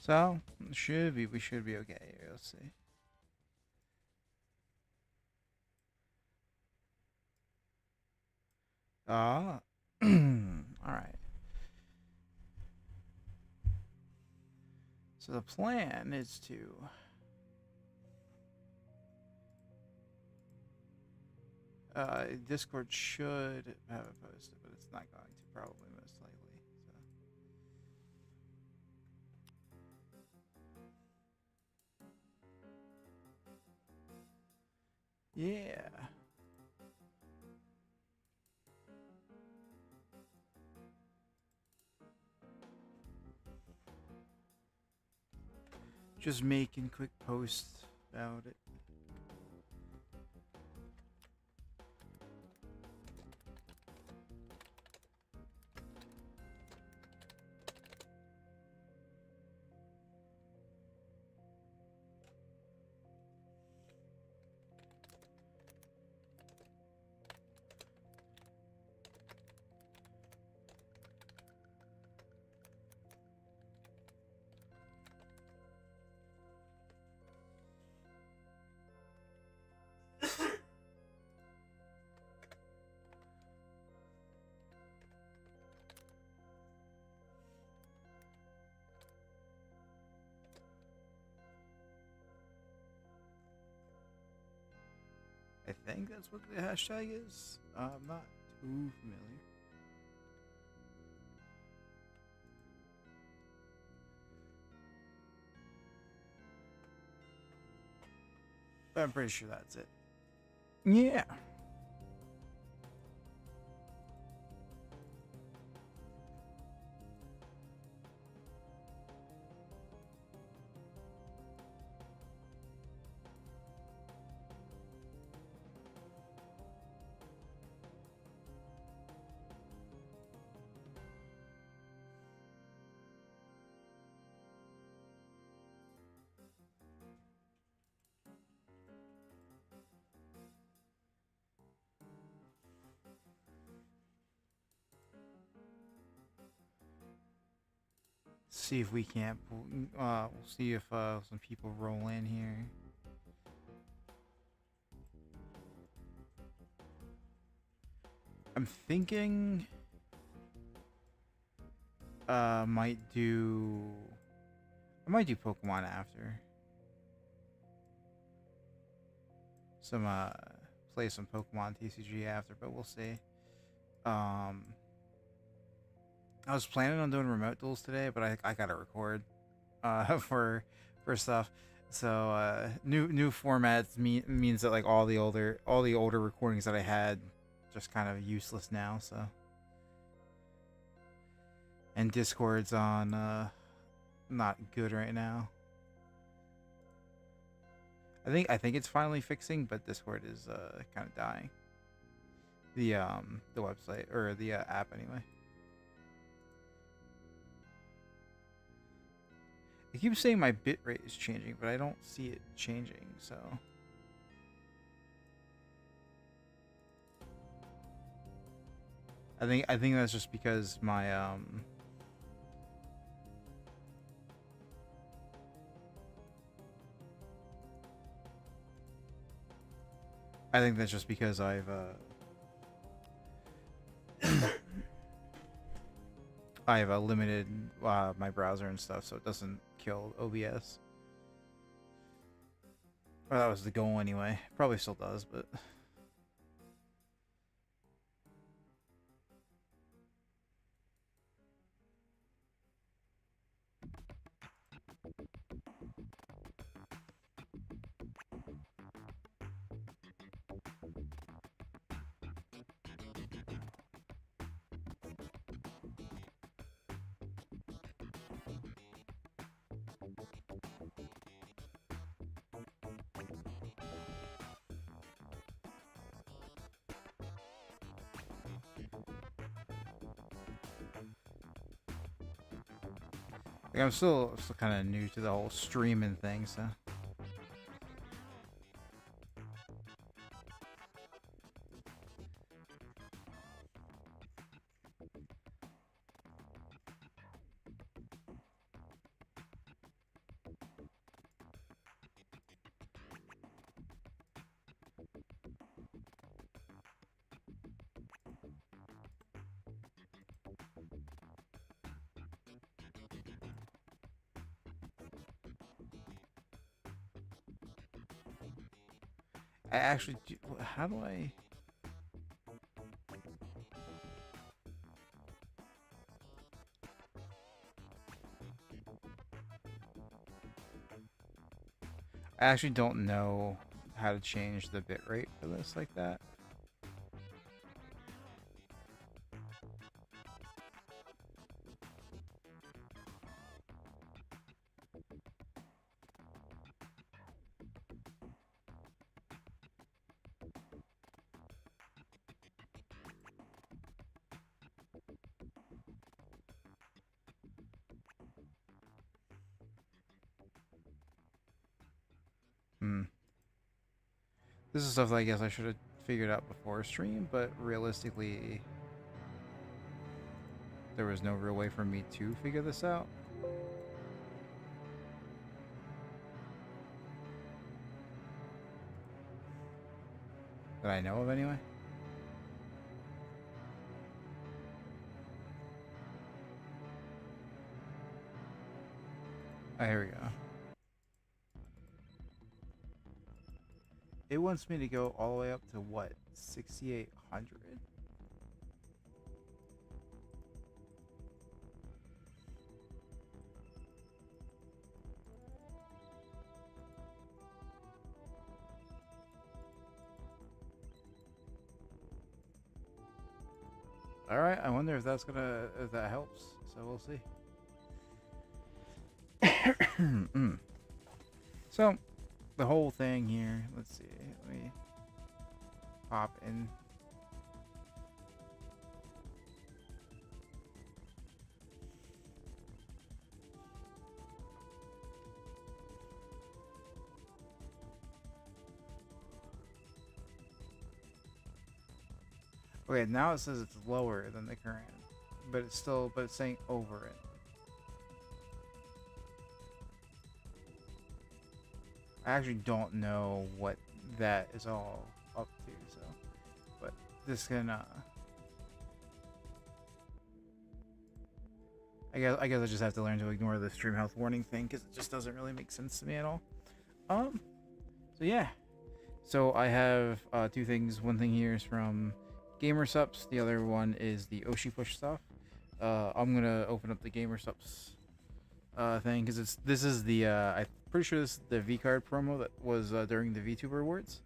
So we should be okay here. Let's see. All right. So the plan is to Discord should have it posted, but it's not going to, probably, most likely. So yeah. Just making quick posts about it. I think that's what the hashtag is. I'm not too familiar. But I'm pretty sure that's it. Yeah. See if we can't. We'll see if some people roll in here. I'm thinking. Might do. I might do Pokemon after. Play some Pokemon TCG after, but we'll see. I was planning on doing remote duels today, but I gotta record for stuff. So new formats means that like all the older recordings that I had just kind of useless now. So, and Discord's on not good right now. I think it's finally fixing, but Discord is kind of dying. The website or the app anyway. I keep saying my bitrate is changing, but I don't see it changing, so. I think that's just because my I think that's just because I've I've limited my browser and stuff, so it doesn't kill OBS. Well, that was the goal anyway. Probably still does, but. Like, I'm still kind of new to the whole streaming thing, so. I actually do, how do I? I actually don't know how to change the bitrate for this like that. Hmm. This is stuff that I guess I should have figured out before stream, but realistically, there was no real way for me to figure this out. That I know of anyway. Oh, here we go. It wants me to go all the way up to what? 6,800? Alright, I wonder if that's gonna, if that helps. So we'll see. So, the whole thing here, let's see, let me pop in. Okay, now it says it's lower than the current, but it's still, but it's saying over it. I actually don't know what that is all up to, so, but this can, I guess I just have to learn to ignore the stream health warning thing because it just doesn't really make sense to me at all. So yeah, so I have two things. One thing here is from GamerSups. The other one is the Oshi push stuff. I'm gonna open up the GamerSups thing because this is the I'm pretty sure this is the V card promo that was during the VTuber awards.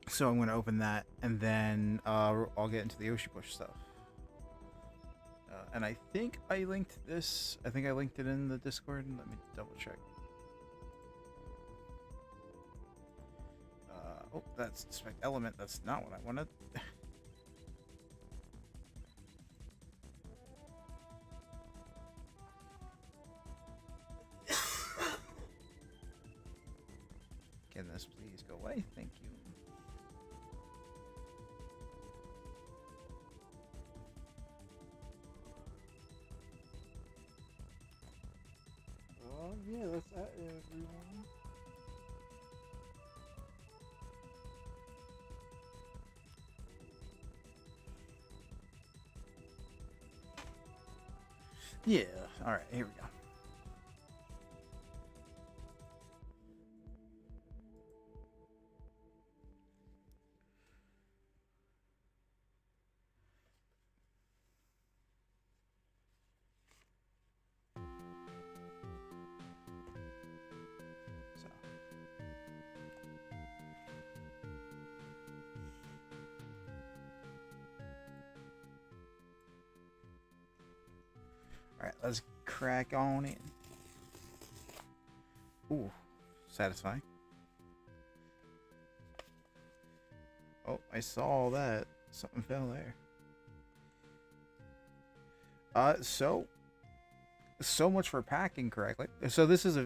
So I'm gonna open that and then I'll get into the Oshi push stuff. And I think I linked this. I think I linked it in the Discord. Let me double check. Oh, that's spec element. That's not what I wanted. Can this please go away? Thank you. Yeah, that's that, everyone. Yeah, alright, here we go. Alright, let's crack on in. Ooh, satisfying. Oh, I saw that. Something fell there. So much for packing correctly. So this is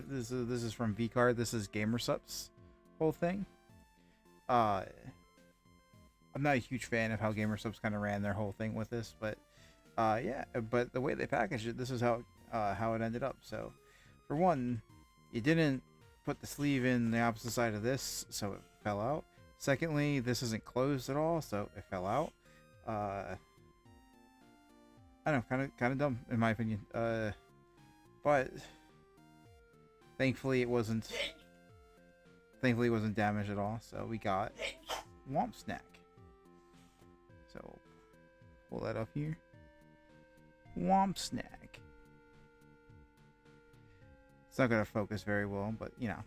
from VCard. This is GamerSup's whole thing. I'm not a huge fan of how GamerSup's kind of ran their whole thing with this, but yeah, but the way they packaged it, this is how it ended up. So, for one, you didn't put the sleeve in the opposite side of this, so it fell out. Secondly, this isn't closed at all, so it fell out. I don't know, kind of dumb in my opinion. But thankfully it wasn't Thankfully, it wasn't damaged at all. So we got Womp Snack. So pull that up here. Womp Snack. It's not gonna focus very well, but you know,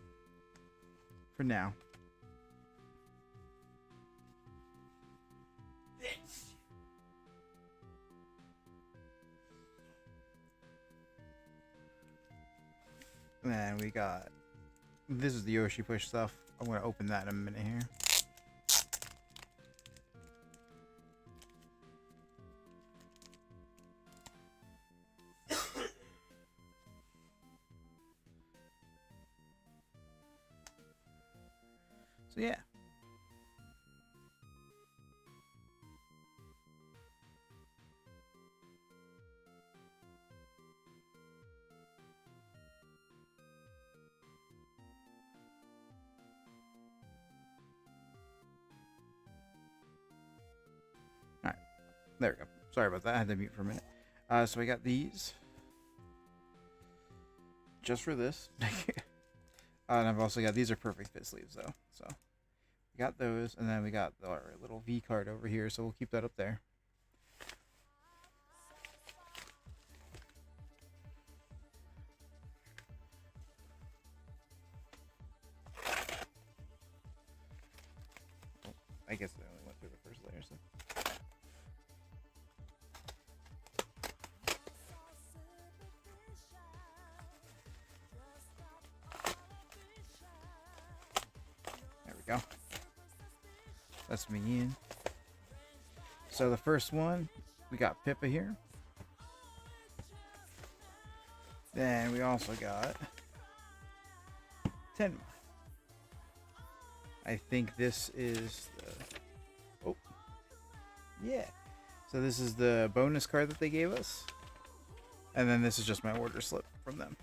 for now. And then we got, this is the Oshi push stuff. I'm gonna open that in a minute here. So yeah. Alright. There we go. Sorry about that. I had to mute for a minute. So we got these. Just for this. And I've also got, these are perfect fit sleeves though. So we got those, and then we got our little V card over here, so we'll keep that up there. I guess I only went through the first layer, so. There we go. That's me in. So the first one, we got Pippa here. Then we also got Tenma. I think this is the, oh, yeah. So this is the bonus card that they gave us. And then this is just my order slip from them.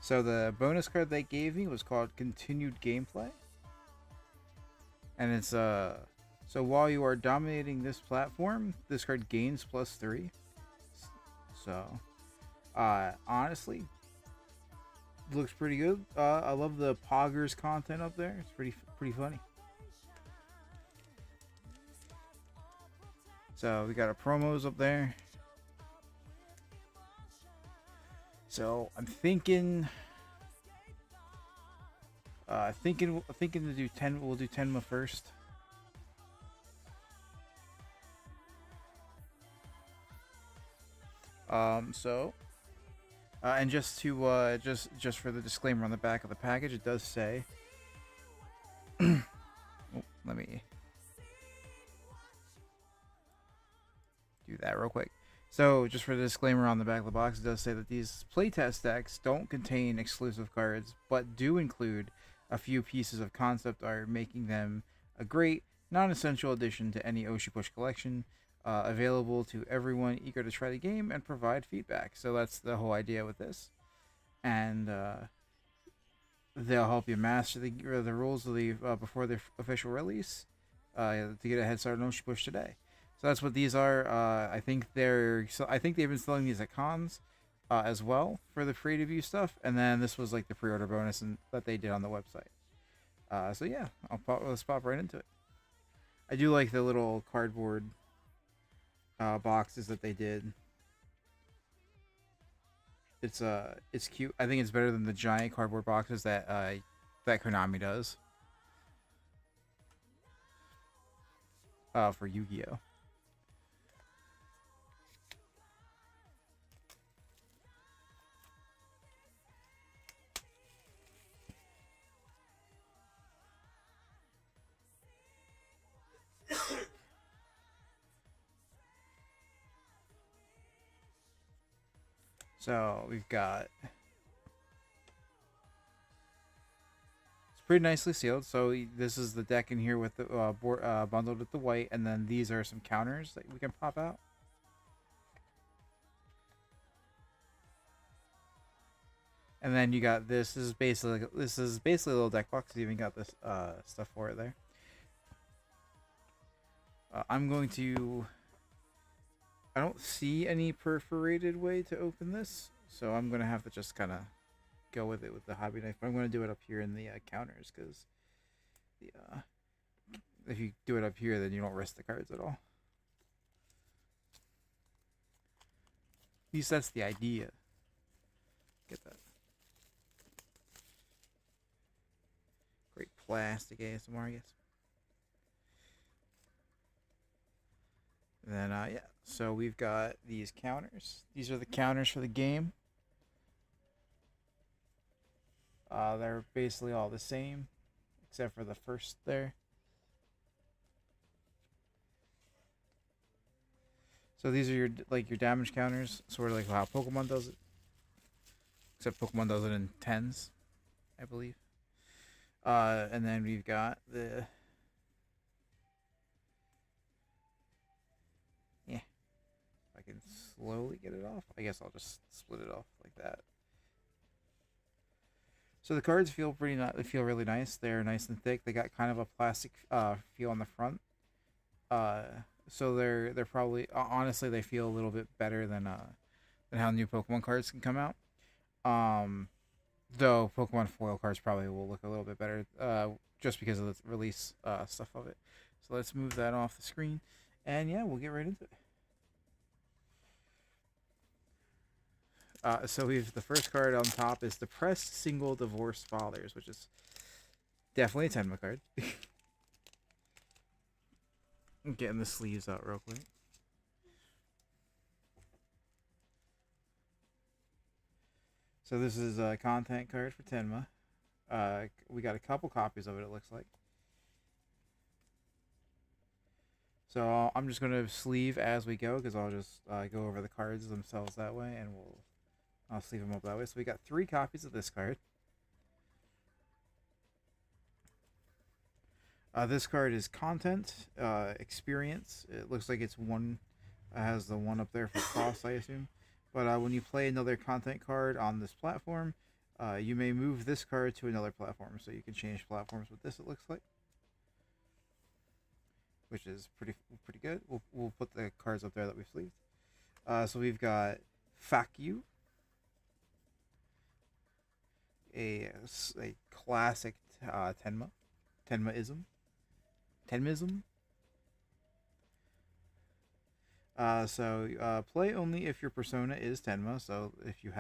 So the bonus card they gave me was called Continued Gameplay. And it's so while you are dominating this platform, this card gains +3. So honestly, looks pretty good. I love the Poggers content up there. It's pretty funny. So we got our promos up there. So I'm thinking to do 10. We'll do Tenma first. And just to just for the disclaimer on the back of the package, it does say. Oh, let me do that real quick. So, just for the disclaimer on the back of the box, it does say that these playtest decks don't contain exclusive cards, but do include a few pieces of concept art, making them a great, non-essential addition to any Oshi Push collection, available to everyone eager to try the game and provide feedback. So that's the whole idea with this. And they'll help you master the rules of the before the official release, to get a head start on Oshi Push today. So that's what these are. I think they've been selling these at cons as well for the free to view stuff, and then this was like the pre-order bonus that they did on the website. So yeah, let's pop right into it. I do like the little cardboard boxes that they did. It's cute. I think it's better than the giant cardboard boxes that Konami does for Yu-Gi-Oh. So we've got, it's pretty nicely sealed. So this is the deck in here with the bundled with the white, and then these are some counters that we can pop out. And then you got this. This is basically a little deck box. You even got this stuff for it there. I'm going to. I don't see any perforated way to open this, so I'm gonna have to just kind of go with it with the hobby knife. But I'm gonna do it up here in the counters because the if you do it up here, then you don't risk the cards at all. At least that's the idea. Get that. Great plastic ASMR, I guess. And then, yeah. So we've got these counters. These are the counters for the game. They're basically all the same, except for the first there. So these are your damage counters, sort of like how Pokemon does it. Except Pokemon does it in tens, I believe. And then we've got the I can slowly get it off. I guess I'll just split it off like that. So the cards feel They feel really nice. They're nice and thick. They got kind of a plastic feel on the front. So they're probably honestly they feel a little bit better than how new Pokemon cards can come out. Though Pokemon foil cards probably will look a little bit better just because of the release stuff of it. So let's move that off the screen, and yeah, we'll get right into it. So we've the first card on top is Depressed Single Divorced Fathers, which is definitely a Tenma card. I'm getting the sleeves out real quick. So this is a content card for Tenma. We got a couple copies of it, it looks like. So I'm just going to sleeve as we go because I'll just go over the cards themselves that way, and I'll sleeve them up that way. So we got 3 copies of this card. This card is content, experience. It looks like it's one. Has the one up there for cross, I assume. But when you play another content card on this platform, you may move this card to another platform. So you can change platforms with this, it looks like. Which is pretty good. We'll put the cards up there that we've sleeved. So we've got Fuck You. A classic Tenmaism. So play only if your persona is Tenma. So if you're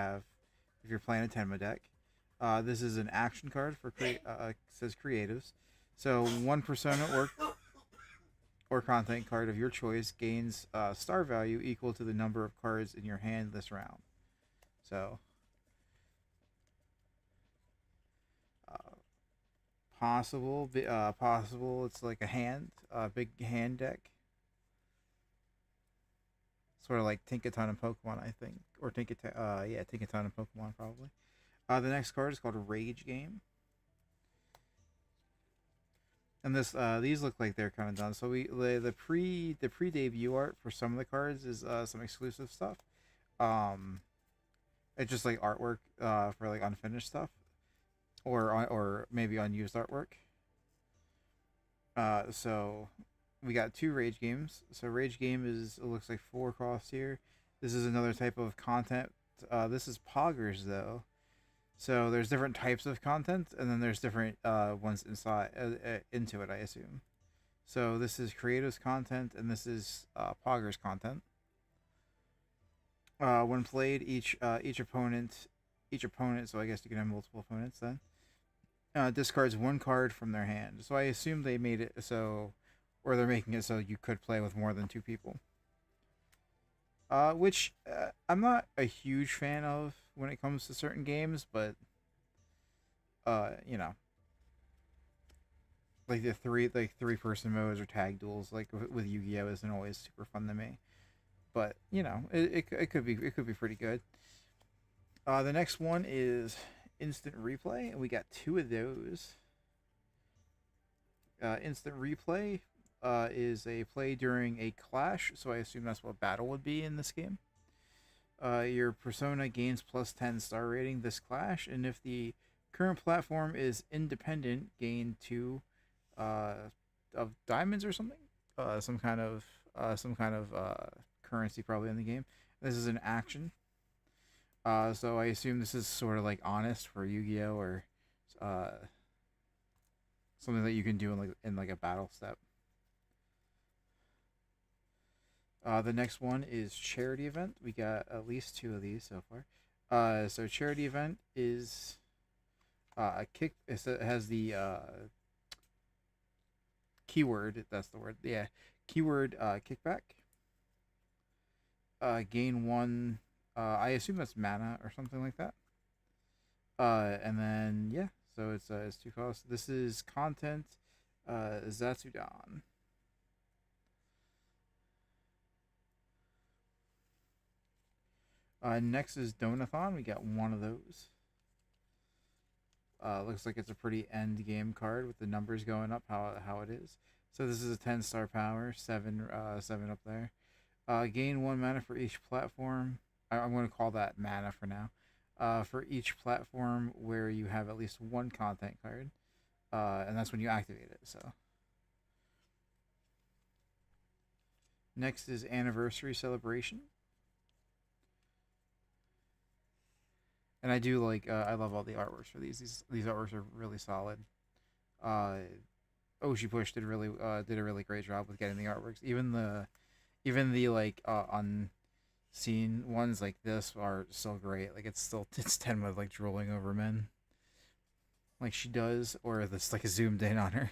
playing a Tenma deck, this is an action card for says creatives. So one persona or content card of your choice gains star value equal to the number of cards in your hand this round. So possible it's like a big hand deck. Sort of like Tinkaton and Pokemon, I think. Or Tinkaton and Pokemon, probably. The next card is called Rage Game. And these look like they're kind of done. So the pre-debut art for some of the cards is some exclusive stuff. It's just like artwork for like unfinished stuff, or maybe unused artwork. So we got 2 Rage Games. So Rage Game it looks like 4 across here. This is another type of content. This is Poggers though. So there's different types of content, and then there's different ones inside into it, I assume. So this is Creatives content, and this is Poggers content. When played, each opponent, so I guess you can have multiple opponents then, discards 1 card from their hand. So I assume they made it so, or they're making it so you could play with more than 2 people. Which I'm not a huge fan of when it comes to certain games, but you know, like the 3-person modes or tag duels, like with Yu-Gi-Oh, isn't always super fun to me. But you know, it could be pretty good. The next one is Instant Replay, and we got 2 of those. Instant Replay is a play during a clash, so I assume that's what battle would be in this game. Your persona gains plus 10 star rating this clash, and if the current platform is independent, gain 2 uh, of diamonds or something. Some kind of currency probably in the game. This is an action. So I assume this is sort of like honest for Yu-Gi-Oh or uh, something that you can do in like a battle step. The next one is charity event. We got at least 2 of these so far. So charity event is a kick. It has the keyword. That's the word. Yeah, keyword kickback. Gain 1. I assume that's mana or something like that. And then yeah, so it's 2 costs. This is content. Zatsudan. Next is Donathon. We got 1 of those. Looks like it's a pretty end game card with the numbers going up how it is. So this is a 10-star power, 7 up there. Gain 1 mana for each platform. I'm going to call that mana for now. For each platform where you have at least 1 content card, and that's when you activate it. So next is Anniversary Celebration. And I do like I love all the artworks for these. These artworks are really solid. Oshi Push did a really great job with getting the artworks. Even the like unseen ones like this are still great. Like it's 10 with like drooling over men, like she does, or this like zoomed in on her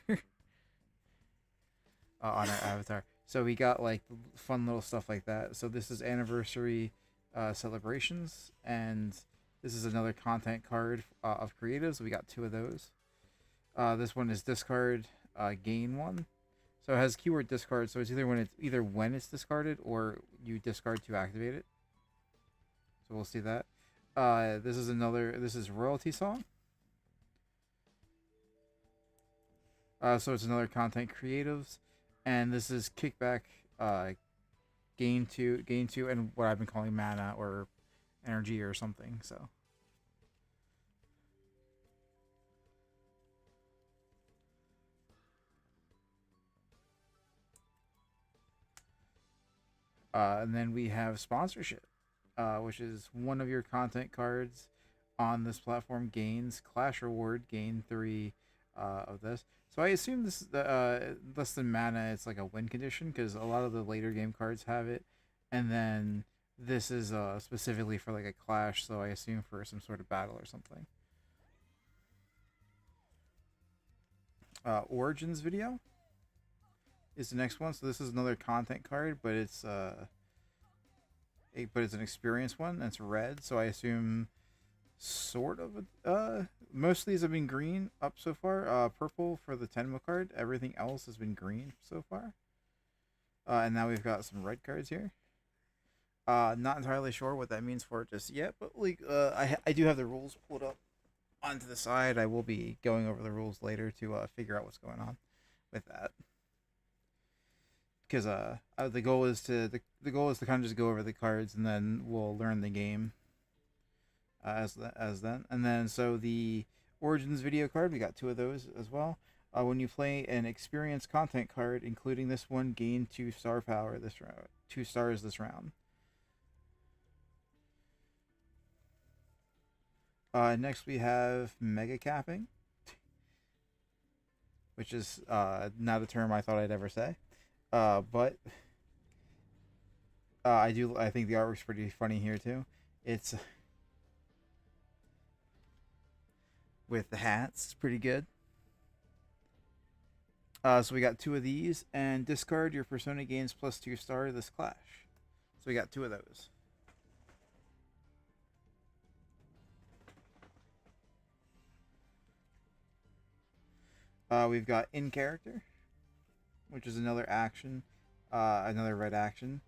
on her avatar. So we got like fun little stuff like that. So this is Anniversary Celebrations, and this is another content card of creatives. We got 2 of those. This one is discard, gain 1. So it has keyword discard. So it's either when it's discarded or you discard to activate it. So we'll see that. This is Royalty Song. So it's another content creatives, and this is kickback, gain 2, and what I've been calling mana or energy or something. So and then we have sponsorship, which is one of your content cards on this platform gains clash reward, gain 3 of this. So I assume this is the less than mana. It's like a win condition because a lot of the later game cards have it, and then this is specifically for like a clash, so I assume for some sort of battle or something. Origins video is the next one. So this is another content card, but it's an experience one. And it's red, so I assume sort of most of these have been green up so far. Purple for the Tenma card. Everything else has been green so far. And now we've got some red cards here. Not entirely sure what that means for it just yet, but like I do have the rules pulled up onto the side. I will be going over the rules later to figure out what's going on with that. Because the goal is to kind of just go over the cards and then we'll learn the game as then. And then so the Origins video card, we got 2 of those as well. When you play an experience content card, including this one, gain 2 star power this round. 2 stars this round. Next we have mega capping, which is not a term I thought I'd ever say, but I think the artwork's pretty funny here too. It's with the hats, it's pretty good. So we got 2 of these, and discard your persona gains plus 2 star this clash. So we got 2 of those. We've got in character, which is another action, another red action.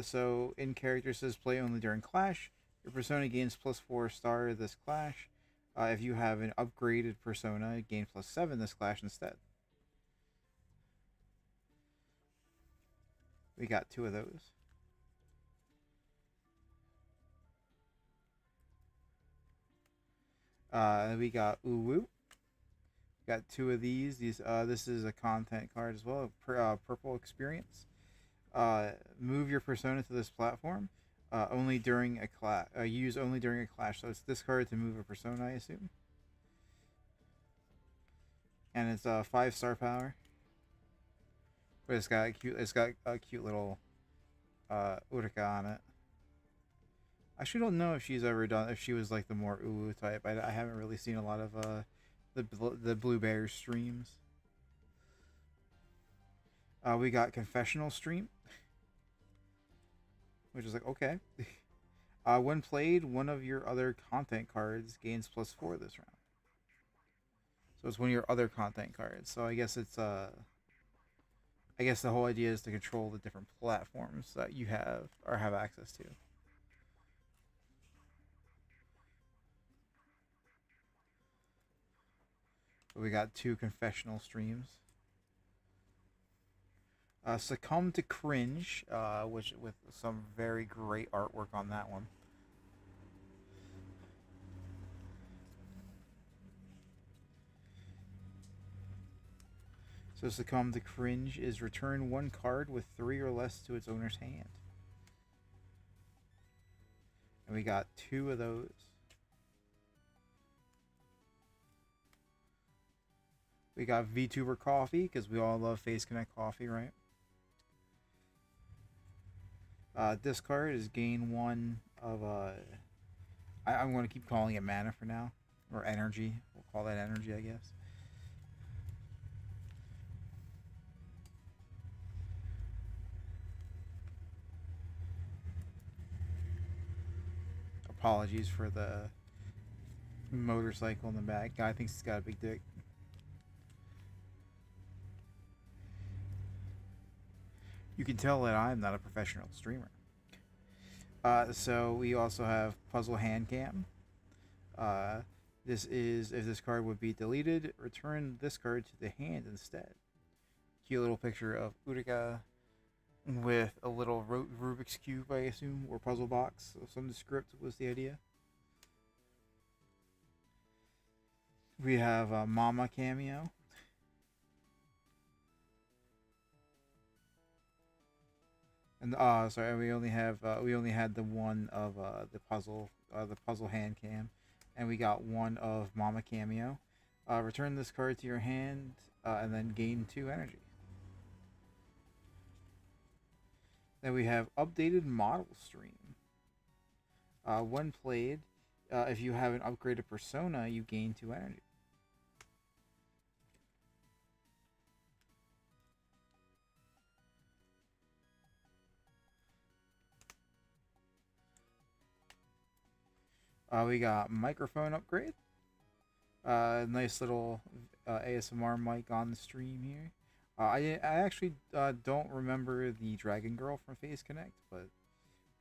So in character says play only during clash. Your persona gains plus 4 star this clash. If you have an upgraded persona, gain plus 7 this clash instead. We got 2 of those. We got AYYY. Got 2 of these. This is a content card as well. Purple experience. Move your persona to this platform. Only during a clash. Use only during a clash. So it's this card to move a persona, I assume. And it's 5-star power. But it's got a cute. It's got a cute little Urika on it. I actually don't know if she's ever done. If she was like the more Uwu type. I haven't really seen a lot of the Blue Bear streams. We got Confessional Stream, which is like, okay. When played, one of your other content cards gains +4 this round. So it's one of your other content cards. So I guess it's I guess the whole idea is to control the different platforms that you have or have access to. But we got 2 confessional streams. Succumb to Cringe, which with some very great artwork on that one. So Succumb to Cringe is return 1 card with 3 or less to its owner's hand. And we got 2 of those. We got VTuber Coffee, because we all love Face Connect Coffee, right? This card is gain 1 of I'm going to keep calling it mana for now, or energy. We'll call that energy, I guess. Apologies for the motorcycle in the back. Guy thinks he's got a big dick. You can tell that I'm not a professional streamer. So we also have Puzzle Hand Cam. This is, if this card would be deleted, return this card to the hand instead. Cute little picture of Urika with a little Rubik's Cube, I assume, or puzzle box. So some script was the idea. We have a Mama cameo. And sorry, we only had the one of the puzzle hand cam, and we got 1 of Mama cameo. Return this card to your hand, and then gain 2 energy. Then we have updated model stream. When played, if you have an upgraded persona, you gain 2 energy. We got microphone upgrade. Nice little ASMR mic on the stream here. I actually don't remember the Dragon Girl from Face Connect, but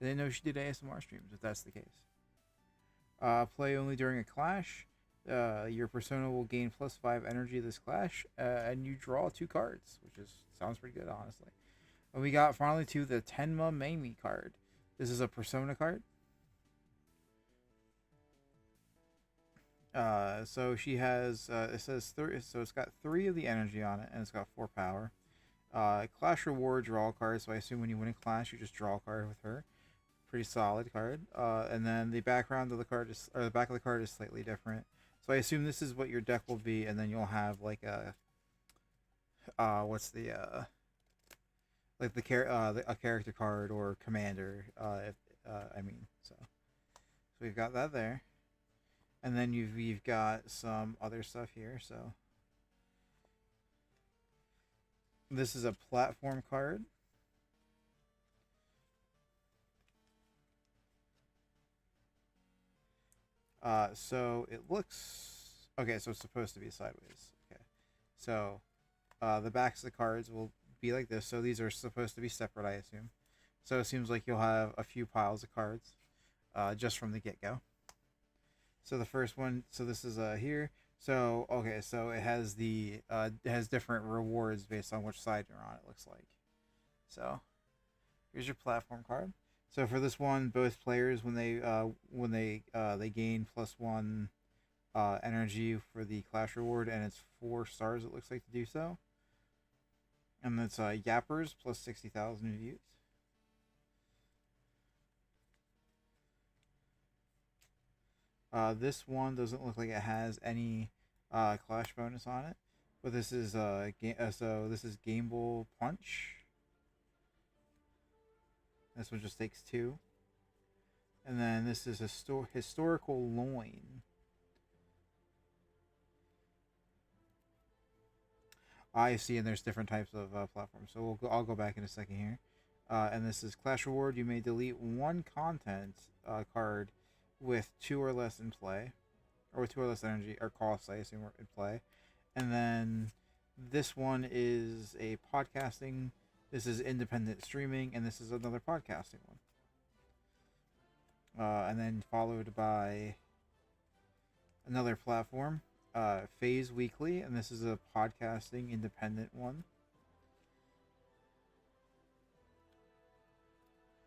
I didn't know she did ASMR streams, if that's the case. Play only during a clash. Your persona will gain +5 energy this clash, and you draw 2 cards, which sounds pretty good, honestly. And we got finally to the Tenma Mamie card. This is a persona card. So she has, it says 3, so it's got 3 of the energy on it, and it's got 4 power. Clash reward, draw a card, so I assume when you win a clash, you just draw a card with her. Pretty solid card. And then the background of the card is, or the back of the card is slightly different. So I assume this is what your deck will be, and then you'll have like a, what's the, like a character card or commander, I mean, so we've got that there. And then you've got some other stuff here, so this is a platform card. So it looks okay, so it's supposed to be sideways. Okay. So the backs of the cards will be like this. So these are supposed to be separate, I assume. So it seems like you'll have a few piles of cards just from the get-go. So the first one, so this is here. So okay, so it has the it has different rewards based on which side you're on. It looks like. So Here's your platform card. So for this one, both players when they gain +1 energy for the clash reward, and it's 4 stars. It looks like to do so, and it's Yappers plus 60,000 views. This one doesn't look like it has any clash bonus on it, but this is this is Gamble Punch. This one just takes 2, and then this is Historical Loin. I see, and there's different types of platforms. So I'll go back in a second here. And this is Clash Reward. You may delete 1 content card with 2 or less in play, or with 2 or less energy or costs, I assume, in play. And then this one is a podcasting. This is independent streaming, and this is another podcasting one. And then followed by another platform, Phase Weekly, and this is a podcasting independent one.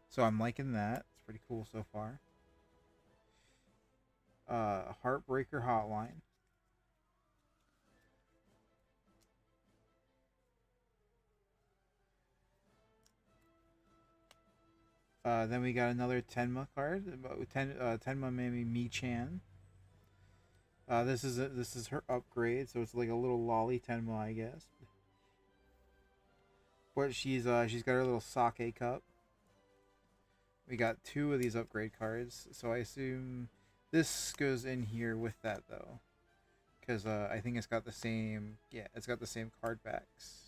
So I'm liking that. It's pretty cool so far. Heartbreaker Hotline. Then we got another Tenma card. Tenma Mami Mi-chan. This is her upgrade, so it's like a little lolly Tenma, I guess. But she's got her little sake cup. We got 2 of these upgrade cards, so I assume this goes in here with that though, because I think it's got the same. Yeah, it's got the same card backs.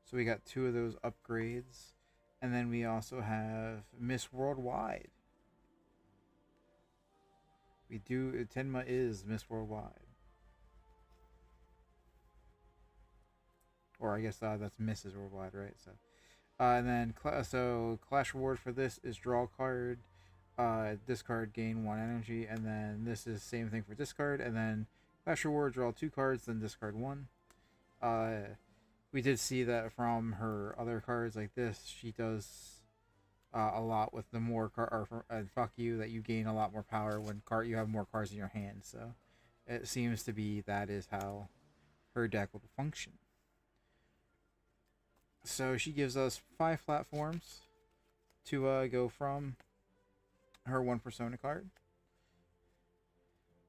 So we got 2 of those upgrades, and then we also have Miss Worldwide. We do. Tenma is Miss Worldwide. Or I guess that's Mrs. Worldwide, right? So, and then Clash Reward for this is draw a card, discard, gain 1 energy, and then this is same thing for discard, and then Clash Reward, draw 2 cards, then discard 1. We did see that from her other cards like this. She does a lot with the more fuck you, that you gain a lot more power when you have more cards in your hand. So it seems to be that is how her deck will function. So she gives us 5 platforms to go from her 1 persona card,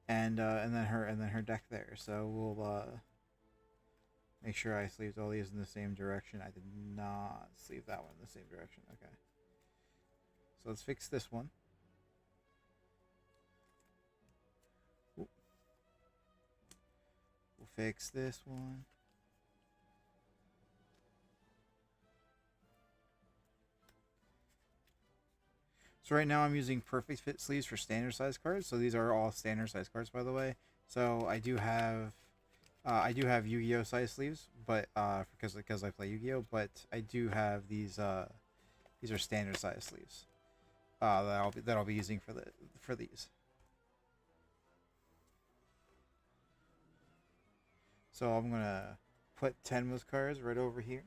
and then her deck there. So we'll make sure I sleeved all these in the same direction. I did not sleeve that one in the same direction. Okay. So let's fix this one. Ooh. We'll fix this one. So right now I'm using perfect fit sleeves for standard size cards. So these are all standard size cards, by the way. So I do have Yu-Gi-Oh size sleeves, but because I play Yu-Gi-Oh, but I do have these are standard size sleeves. That I'll be using for these. So I'm gonna put Tenma's cards right over here.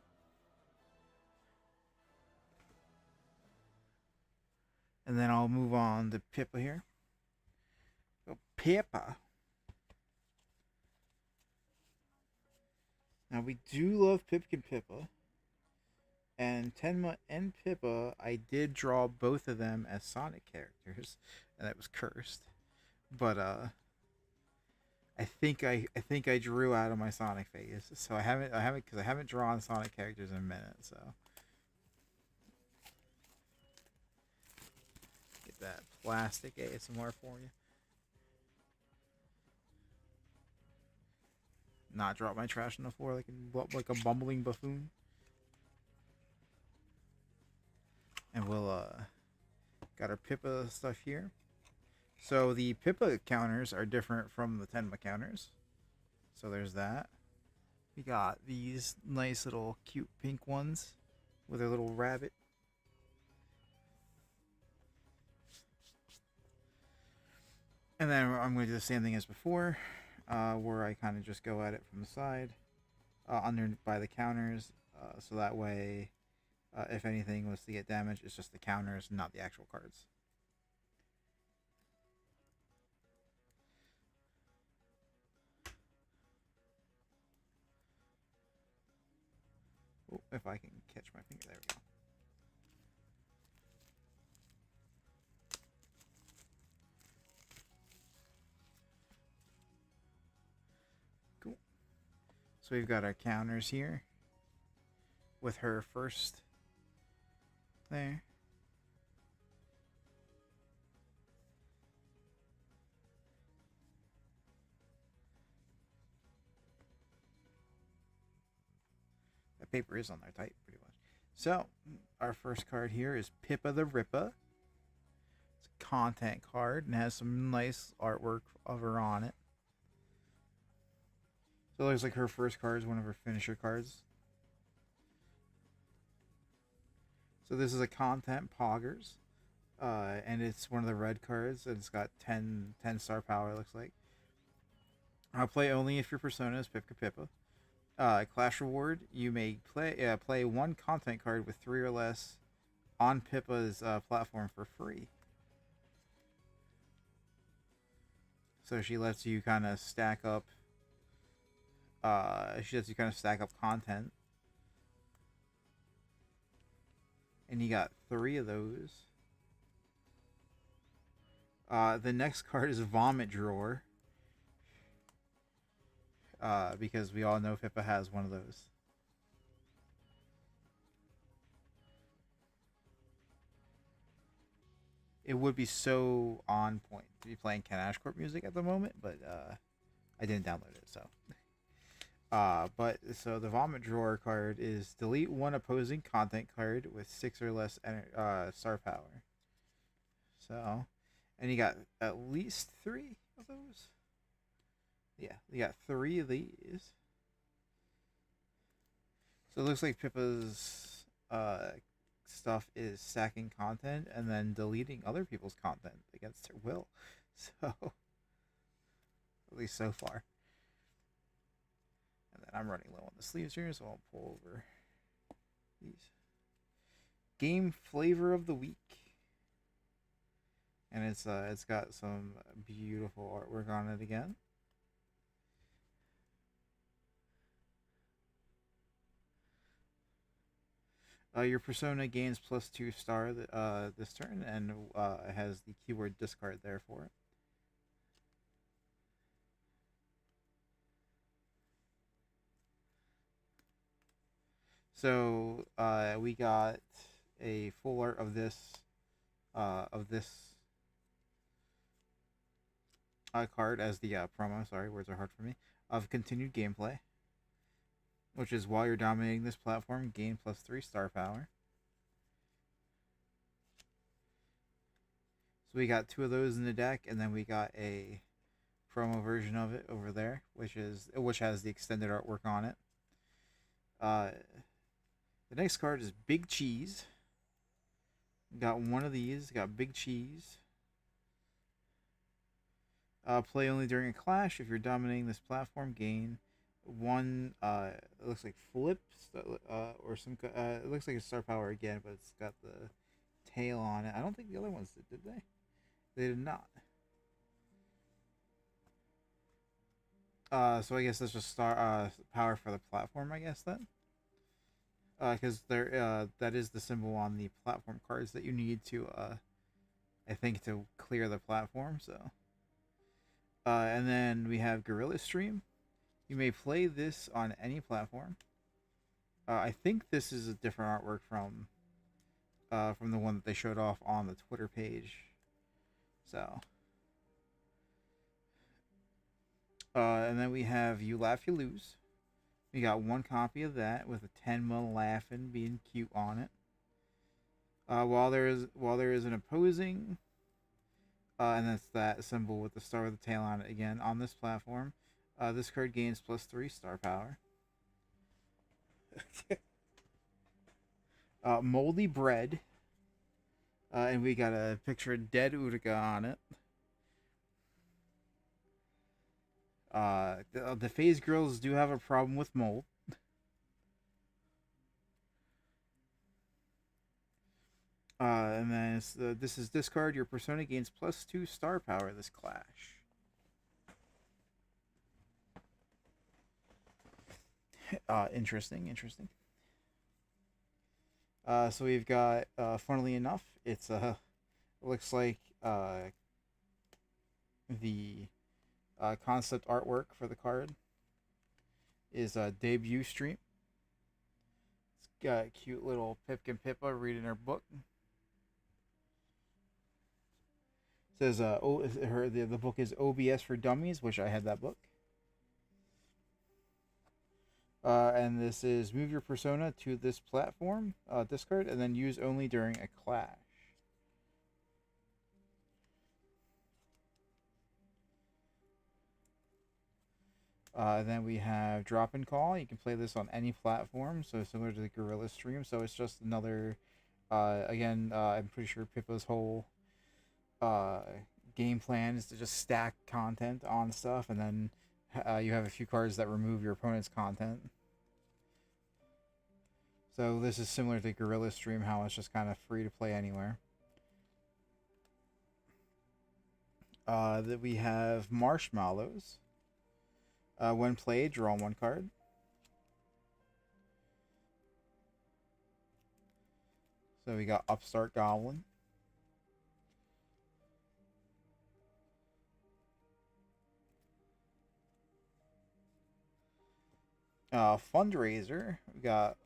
And then I'll move on to Pippa here. So Pippa. Now we do love Pipkin Pippa. And Tenma and Pippa, I did draw both of them as Sonic characters, and that was cursed. But I think I drew out of my Sonic phase, so I haven't drawn Sonic characters in a minute. So get that plastic ASMR for you. Not drop my trash on the floor like a bumbling buffoon. And we'll got our Pippa stuff here. So the Pippa counters are different from the Tenma counters. So there's that. We got these nice little cute pink ones with a little rabbit. And then I'm going to do the same thing as before, where I kind of just go at it from the side, under by the counters, so that way, if anything was to get damaged, it's just the counters, not the actual cards. Oh, if I can catch my finger, there we go. Cool. So we've got our counters here with her first there. That paper is on there tight, pretty much. So, our first card here is Pippa the Rippa. It's a content card and has some nice artwork of her on it. So it looks like her first card is one of her finisher cards. So this is a content poggers. And it's one of the red cards, and it's got 10 star power, it looks like. I'll play only if your persona is Pipka Pippa. Clash reward, you may play one content card with 3 or less on Pippa's platform for free. So she lets you kind of stack up. Content, and you got 3 of those. The next card is Vomit Drawer. Because we all know Pippa has one of those. It would be so on point to be playing Ken Ashcorp music at the moment, but I didn't download it, so. So the Vomit Drawer card is delete one opposing content card with 6 or less star power. So, and you got at least 3 of those. Yeah, you got 3 of these. So it looks like Pippa's stuff is stacking content and then deleting other people's content against their will. So, at least so far. And then I'm running low on the sleeves here, so I'll pull over these. Game Flavor of the Week. And it's got some beautiful artwork on it again. Your persona gains +2 star this turn, and has the keyword discard there for it. So we got a full art of this card as the promo. Sorry, words are hard for me. Of continued gameplay, which is while you're dominating this platform, gain +3 star power. So we got 2 of those in the deck, and then we got a promo version of it over there, which has the extended artwork on it. The next card is Big Cheese. Got one of these. Got Big Cheese. Play only during a clash. If you're dominating this platform, gain 1. It looks like flips or some. It looks like a star power again, but it's got the tail on it. I don't think the other ones did they? They did not. So I guess that's just star power for the platform, I guess then. Because that is the symbol on the platform cards that you need to I think to clear the platform. So and then we have Gorilla Stream. You may play this on any platform. I think this is a different artwork from the one that they showed off on the Twitter page. So and then we have You Laugh You Lose. We got 1 copy of that with a 10 laughing being cute on it. While there is an opposing, and that's that symbol with the star with the tail on it again on this platform. This card gains +3 star power. Moldy Bread, and we got a picture of dead Utica on it. The phase girls do have a problem with mold. And then this is discard. Your persona gains +2 star power this clash. Interesting. So we've got, funnily enough, it looks like the concept artwork for the card is a debut stream. It's got a cute little Pipkin Pippa reading her book. It says the book is OBS for Dummies, which I had that book. And this is move your persona to this platform, discard, and then use only during a clash. Then we have drop and call. You can play this on any platform, so similar to the Gorilla stream. So it's just another, again, I'm pretty sure Pippa's whole game plan is to just stack content on stuff, and then you have a few cards that remove your opponent's content. So this is similar to Gorilla Stream, how it's just kind of free to play anywhere. That we have Marshmallows. When played, draw 1 card. So we got Upstart Goblin. Fundraiser. We got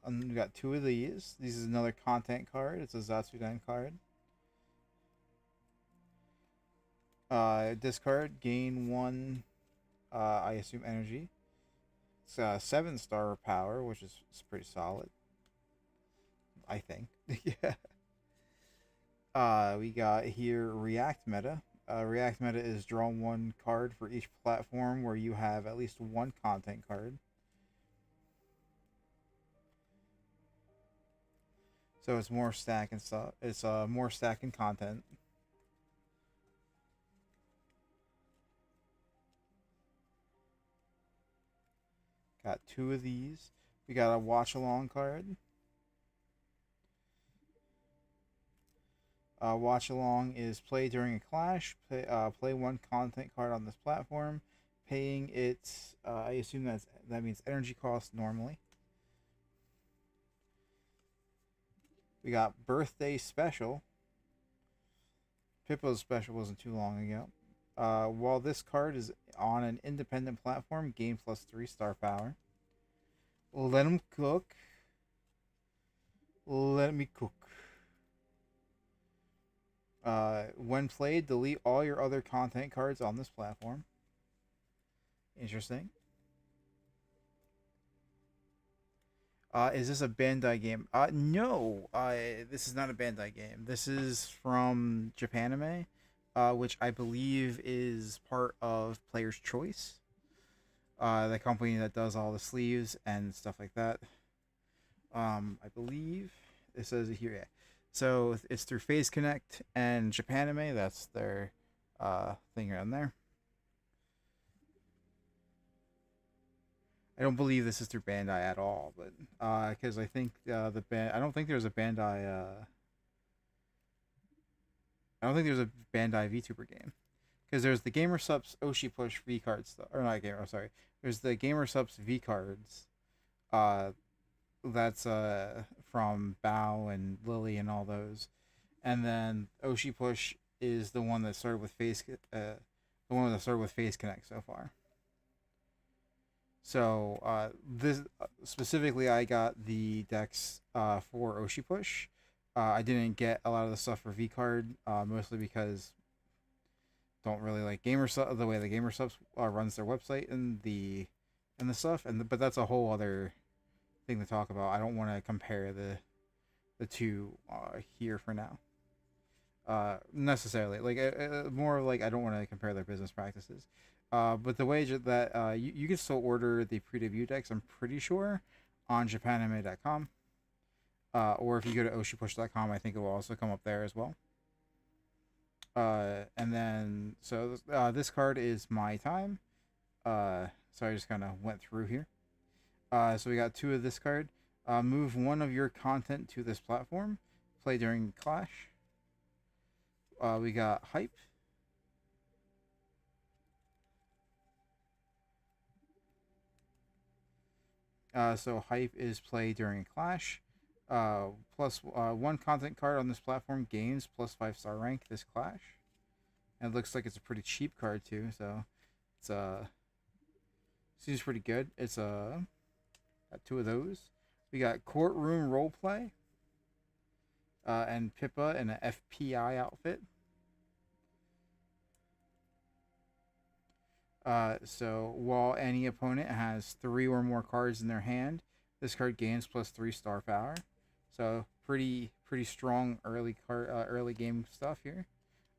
2 of these. This is another content card. It's a Zatsuden card. Discard, gain 1. I assume energy. It's 7-star power, which is pretty solid. I think. Yeah. We got here React Meta. React Meta is draw 1 card for each platform where you have at least 1 content card. So it's more stack and stuff. It's more stack and content. Got 2 of these. We got a watch along card. Watch along is play during a clash. Play 1 content card on this platform. Paying it, I assume that means energy cost normally. We got Birthday Special. Pippo's Special wasn't too long ago. While this card is on an independent platform, gain +3 star power. Let him cook. Let me cook. When played, delete all your other content cards on this platform. Interesting. Is this a Bandai game? No. This is not a Bandai game. This is from Japanime, which I believe is part of Player's Choice, the company that does all the sleeves and stuff like that. I believe it says it here. Yeah. So it's through Phase Connect and Japanime. That's their thing around there. I don't believe this is through Bandai at all, but because I think the band, I don't think there's a Bandai. I don't think there's a Bandai VTuber game, because there's the Gamer Subs Oshi Push V cards stuff, or not Gamer. Sorry, there's the Gamer Subs V cards. That's from Bao and Lily and all those, and then Oshi Push is the one that started with the one that started with Phase Connect so far. So this specifically, I got the decks for Oshi Push. I didn't get a lot of the stuff for V Card, mostly because don't really like the way the Gamer Subs runs their website and the stuff, but that's a whole other thing to talk about. I don't want to compare the two here for now. Necessarily, like more like I don't want to compare their business practices. But the way that you can still order the pre-debut decks, I'm pretty sure, on japanime.com. Or if you go to oshipush.com, I think it will also come up there as well. And then, so this card is My Time. So I just kind of went through here. So we got 2 of this card. Move 1 of your content to this platform. Play during Clash. We got Hype. So Hype is play during Clash. Plus 1 content card on this platform gains plus 5-star rank this Clash. And it looks like it's a pretty cheap card too, so it's seems pretty good. It's got 2 of those. We got Courtroom Roleplay. And Pippa in an FPI outfit. So while any opponent has 3 or more cards in their hand, this card gains plus 3 star power. So pretty strong early game stuff here,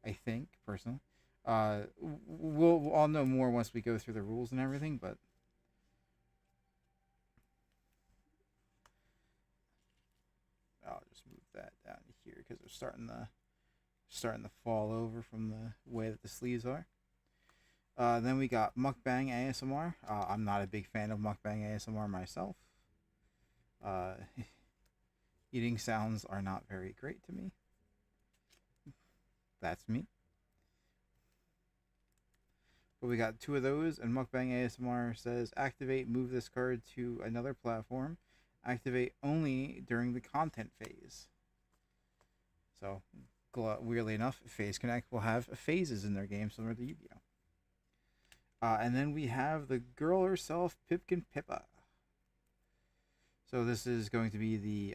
I think personally. We'll all know more once we go through the rules and everything, but I'll just move that down here because they're starting to fall over from the way that the sleeves are. Then we got Mukbang ASMR. I'm not a big fan of Mukbang ASMR myself. Eating sounds are not very great to me. That's me. But we got 2 of those, and Mukbang ASMR says activate, move this card to another platform. Activate only during the content phase. So, weirdly enough, Phase Connect will have phases in their game similar to Yu-Gi-Oh! And then we have the girl herself, Pipkin Pippa. So this is going to be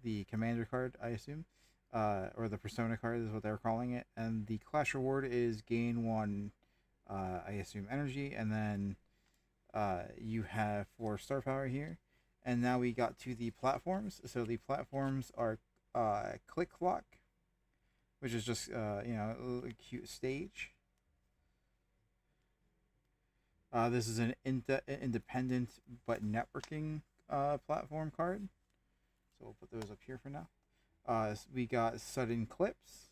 the commander card, I assume, or the persona card is what they're calling it. And the clash reward is gain 1, I assume, energy, and then you have 4 star power here. And now we got to the platforms. So the platforms are Click Clock, which is just a cute stage. This is an independent but networking platform card. So we'll put those up here for now. We got Sudden Clips.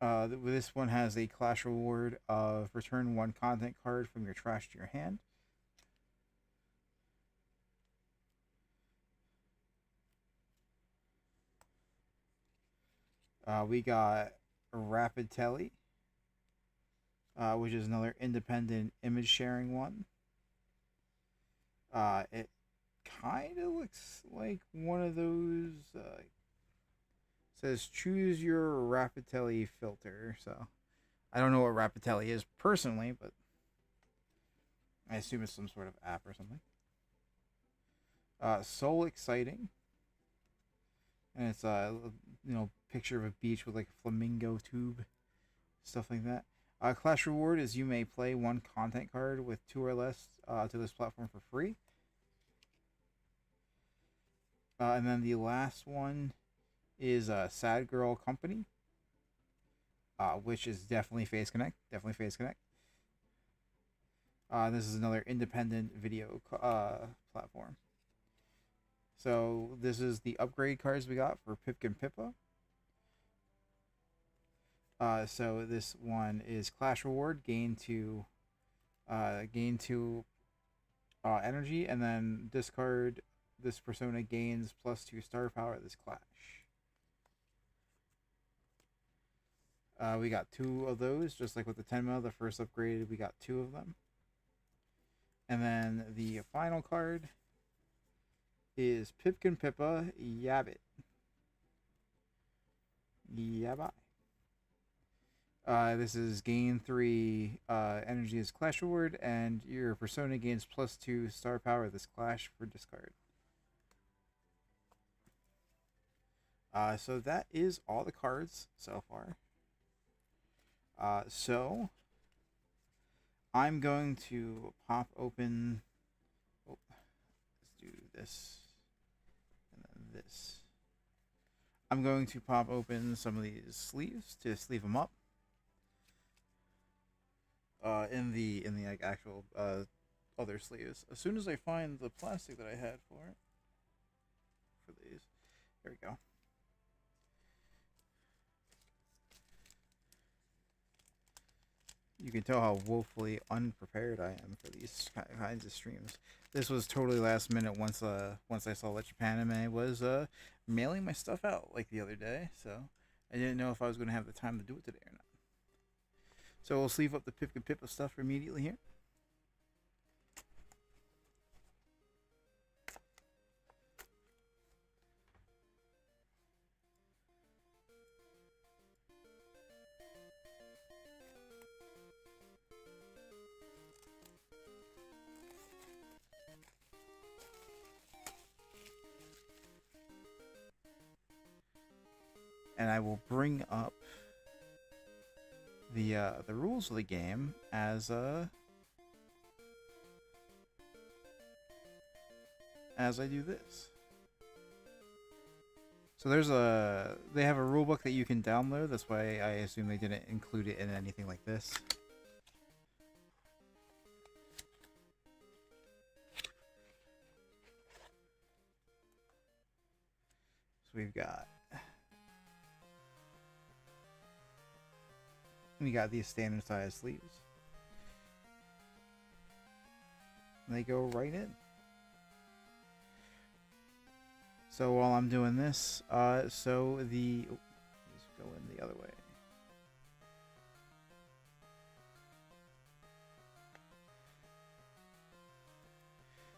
This one has a clash reward of return 1 content card from your trash to your hand. We got Rapid Telly, which is another independent image sharing one. It kind of looks like one of those. Says choose your Rapitelli filter. So I don't know what Rapitelli is personally, but I assume it's some sort of app or something. Soul Exciting, and it's picture of a beach with like a flamingo tube, stuff like that. Clash reward is you may play 1 content card with 2 or less to this platform for free. And then the last one is Sad Girl Company, which is definitely Phase Connect. Definitely Phase Connect. This is another independent video platform. So this is the upgrade cards we got for Pipkin Pippa. So this one is Clash Reward, gain 2 energy, and then discard this persona gains plus 2 star power this clash. We got 2 of those, just like with the Tenma, the first upgrade, we got 2 of them. And then the final card is Pipkin Pippa Yabbit. Yabbai. This is gain 3 energy as clash reward, and your persona gains plus 2 star power this clash for discard. So that is all the cards so far. So I'm going to pop open. Oh, let's do this and then this. I'm going to pop open some of these sleeves to sleeve them up. In the like actual other sleeves. As soon as I find the plastic that I had for it, for these, there we go. You can tell how woefully unprepared I am for these kinds of streams. This was totally last minute once I saw that Japan Anime was mailing my stuff out like the other day, so I didn't know if I was going to have the time to do it today or not. So we'll sleeve up the Pipka Pippa stuff immediately here. And I will bring up the rules of the game as I do this. So they have a rulebook that you can download. That's why I assume they didn't include it in anything like this. So we got these standard size sleeves. And they go right in. So while I'm doing this, let's go in the other way.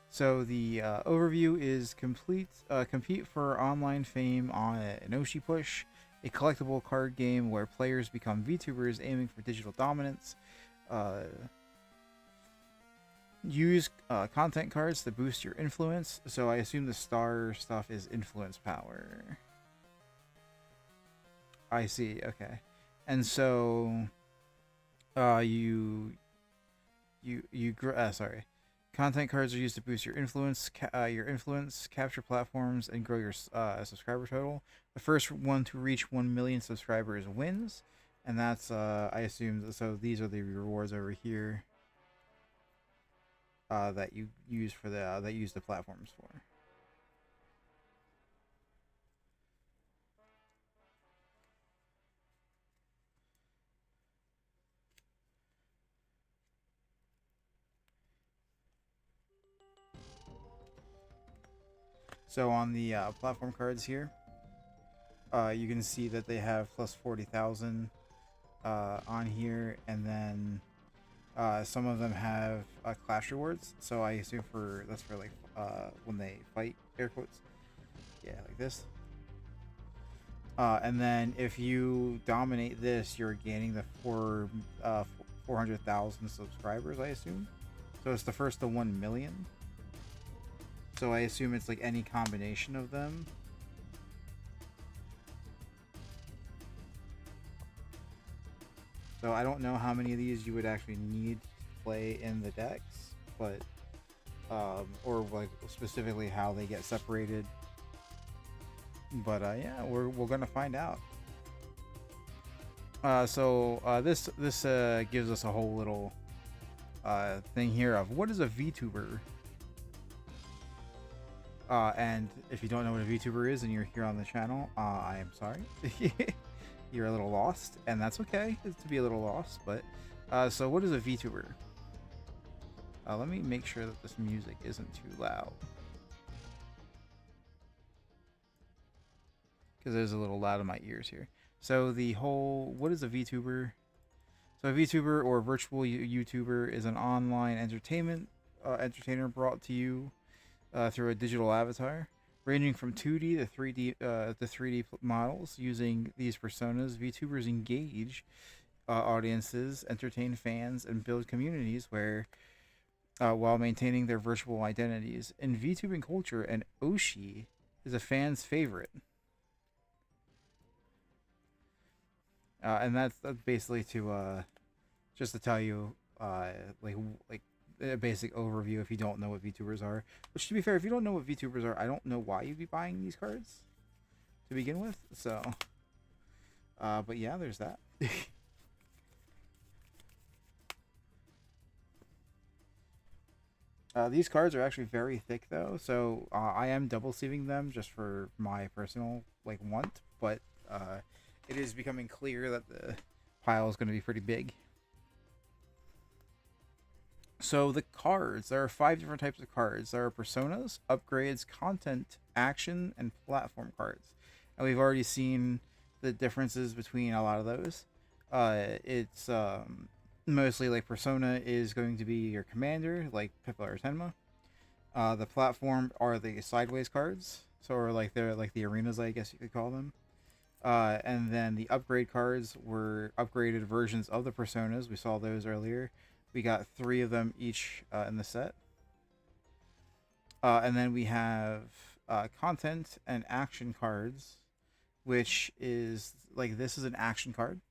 So the overview is complete. Compete for online fame on an Oshi push, a collectible card game where players become VTubers aiming for digital dominance. Use content cards to boost your influence. So I assume the star stuff is influence power. I see. Okay, and so sorry. Content cards are used to boost your influence, capture platforms, and grow your subscriber total. The first one to reach 1 million subscribers wins, and that's I assume. So these are the rewards over here that you use for that use the platforms for. So on the platform cards here, you can see that they have plus 40,000 on here, and then some of them have clash rewards. So I assume that's for like when they fight, air quotes. Yeah, like this. And then if you dominate this, you're gaining the 400,000 subscribers, I assume. So it's the first to 1 million. So I assume it's like any combination of them. So I don't know how many of these you would actually need to play in the decks, but or like specifically how they get separated. But yeah, we're gonna find out. This gives us a whole little thing here of what is a VTuber. And if you don't know what a VTuber is and you're here on the channel, I am sorry. You're a little lost, and that's okay to be a little lost. But so what is a VTuber? Let me make sure that this music isn't too loud, because it is a little loud in my ears here. So what is a VTuber? So a VTuber, or virtual YouTuber, is an online entertainer brought to you through a digital avatar, ranging from 2D to 3D models. Using these personas, VTubers engage audiences, entertain fans, and build communities while maintaining their virtual identities. In VTubing culture, an Oshi is a fan's favorite. And that's basically just to tell you like a basic overview if you don't know what VTubers are. Which, to be fair, if you don't know what VTubers are, I don't know why you'd be buying these cards to begin with. So, but yeah, there's that. These cards are actually very thick though, so I am double sleeving them just for my personal want, but it is becoming clear that the pile is going to be pretty big. So the cards, there are 5 different types of cards. There are personas, upgrades, content, action, and platform cards. And we've already seen the differences between a lot of those. It's mostly like persona is going to be your commander, like Pippa or Tenma. The platform are the sideways cards, so or like they're like the arenas, I guess you could call them. And then the upgrade cards were upgraded versions of the personas. We saw those earlier. We got 3 of them each in the set. And then we have content and action cards, which is like this is an action card.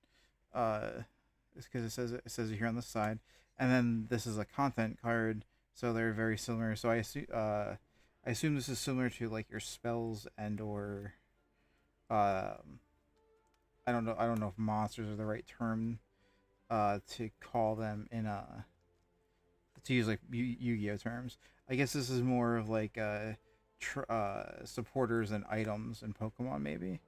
It's because it says it here on the side, and then this is a content card, so they're very similar. So I assume this is similar to like your spells and or um, I don't know if monsters are the right term to call them in to use like Yu-Gi-Oh terms. I guess this is more of like supporters and items in Pokemon maybe.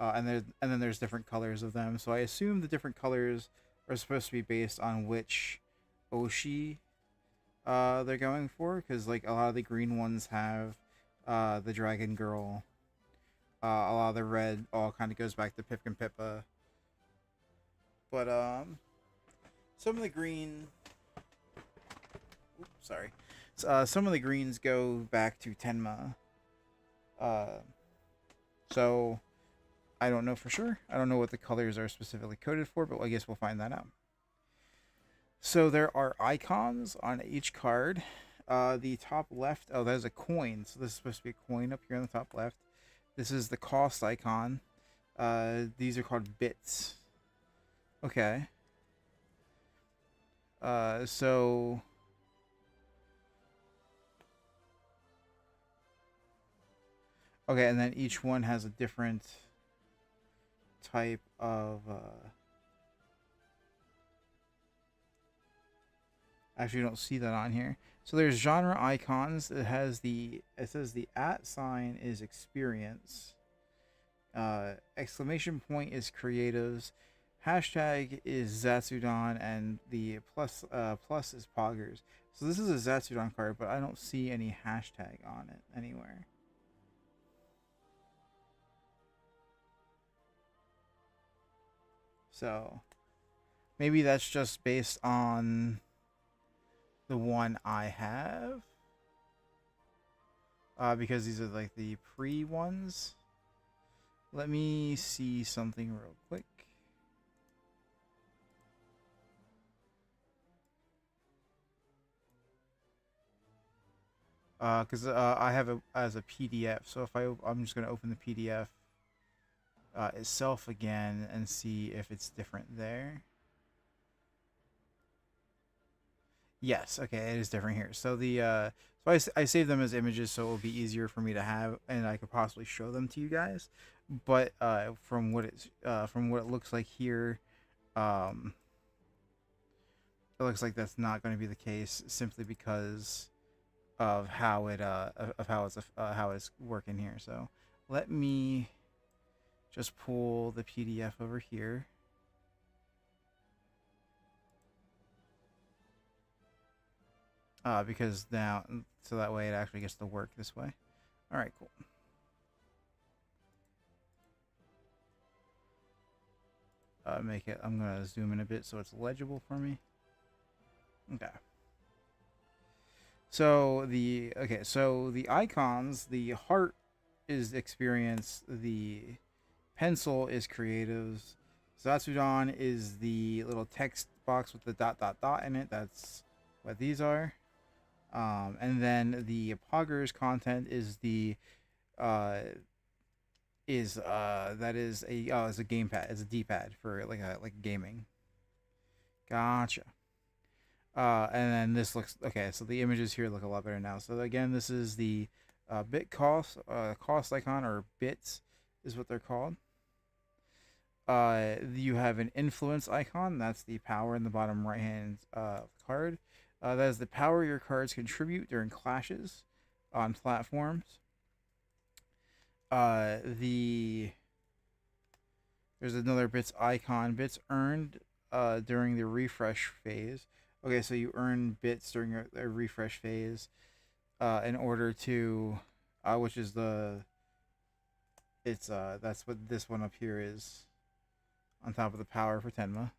And then there's different colors of them. So I assume the different colors are supposed to be based on which Oshi they're going for, because like a lot of the green ones have the Dragon Girl. A lot of the red all kind of goes back to Pip and Pippa, but some of the green, oops, sorry, some of the greens go back to Tenma. Uh, so I don't know for sure. I don't know what the colors are specifically coded for, but I guess we'll find that out. So there are icons on each card. The top left, oh, there's a coin. So this is supposed to be a coin up here on the top left. This is the cost icon. These are called bits. Okay. So okay, and then each one has a different type of actually, you don't see that on here. So there's genre icons. It says the at sign is experience. Exclamation point is creatives. Hashtag is Zatsudan, and the plus is poggers. So this is a Zatsudan card, but I don't see any hashtag on it anywhere. So maybe that's just based on the one I have. Because these are like the pre ones. Let me see something real quick. Because I have it as a PDF. So if I'm just gonna open the PDF itself again and see if it's different there. Yes, okay, it is different here. So I saved them as images so it will be easier for me to have, and I could possibly show them to you guys. But from what it looks like here, um, it looks like that's not going to be the case simply because of how how it's working here. So let me just pull the PDF over here. Because now, so that way it actually gets to work this way. All right, cool. I'm gonna zoom in a bit so it's legible for me. Okay. So the icons, the heart is experience, the pencil is creatives, Zatsudan is the little text box with the dot dot dot in it. That's what these are. And then the poggers content is the that is a it's a gamepad, it's a D-pad for like gaming. Gotcha. And then this looks okay. So the images here look a lot better now. So again, this is the bit cost icon, or bits is what they're called. You have an influence icon. That's the power in the bottom right hand card. That is the power your cards contribute during clashes on platforms. The There's another bits icon. Bits earned during the refresh phase. Okay, so you earn bits during a refresh phase in order to, which is the, it's that's what this one up here is on top of the power for Tenma.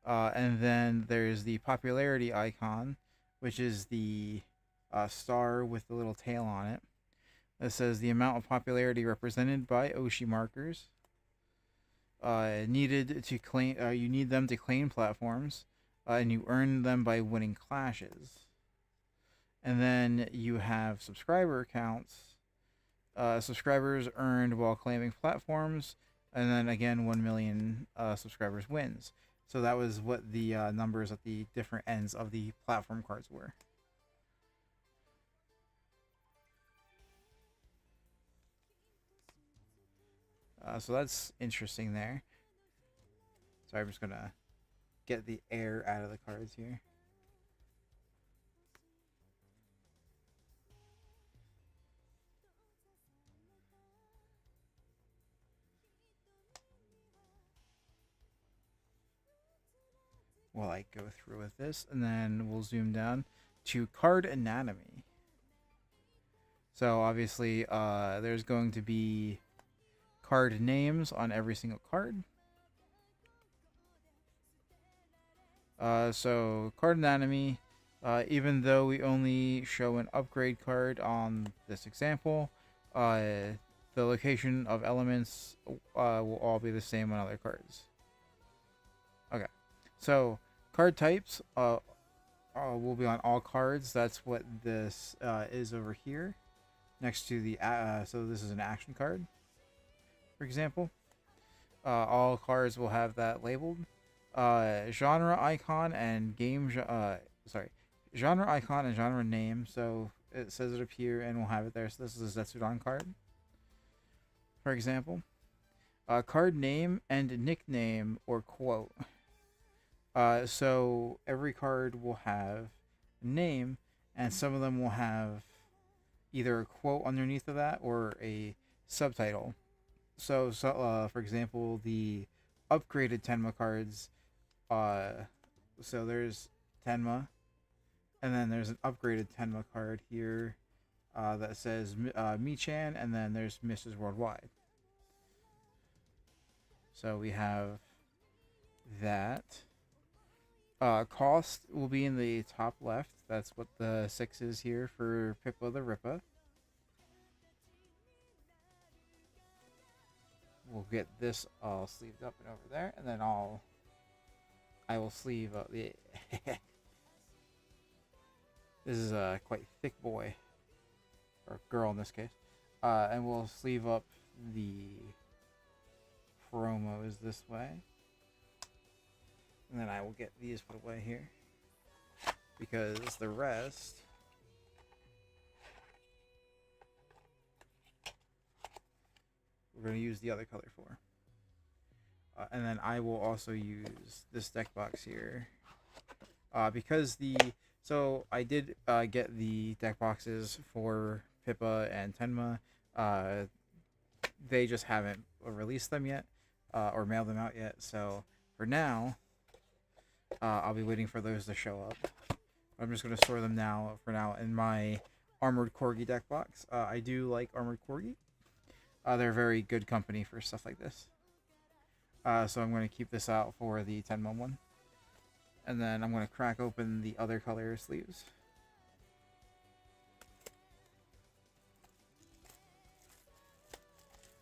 And then there's the popularity icon, which is the star with the little tail on it. That says the amount of popularity represented by Oshi markers. Needed to claim. You need them to claim platforms, and you earn them by winning clashes. And then you have subscriber accounts. Subscribers earned while claiming platforms, and then again 1 million subscribers wins. So that was what the numbers at the different ends of the platform cards were. So that's interesting there. So I'm just gonna get the air out of the cards here. While I go through with this, and then we'll zoom down to card anatomy. So obviously, there's going to be card names on every single card. So card anatomy, even though we only show an upgrade card on this example, the location of elements will all be the same on other cards. Okay, so card types will be on all cards. That's what this is over here, next to the so this is an action card, for example. All cards will have that labeled. Genre icon and genre icon and genre name. So it says it up here, and we'll have it there. So this is a Zetsudan card, for example. Card name and nickname or quote. So every card will have a name, and some of them will have either a quote underneath of that or a subtitle. So for example, the upgraded Tenma cards. So there's Tenma, and then there's an upgraded Tenma card here that says Michan, and then there's Mrs. Worldwide. So we have that. Cost will be in the top left. That's what the 6 is here for Pippa the Rippa. We'll get this all sleeved up and over there, and then I will sleeve up the. This is a quite thick boy, or girl in this case, and we'll sleeve up the promos this way, and then I will get these put away here because the rest. We're going to use the other color for. And then I will also use this deck box here. Because so I did get the deck boxes for Pippa and Tenma. They just haven't released them yet, or mailed them out yet. So for now, I'll be waiting for those to show up. I'm just going to store them for now in my Armored Corgi deck box. I do like Armored Corgi. They're very good company for stuff like this. So I'm going to keep this out for the 10mm one. And then I'm going to crack open the other color sleeves.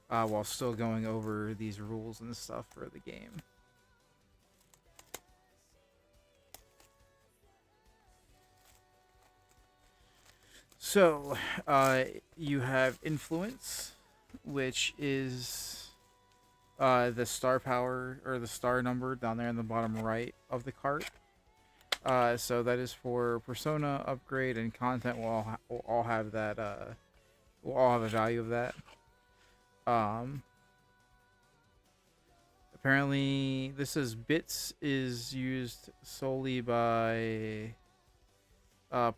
While still going over these rules and stuff for the game. So, you have Influence, which is the star power or the star number down there in the bottom right of the cart. So that is for persona upgrade and content. Will all have that. Will all have a value of that. Apparently, this is bits is used solely by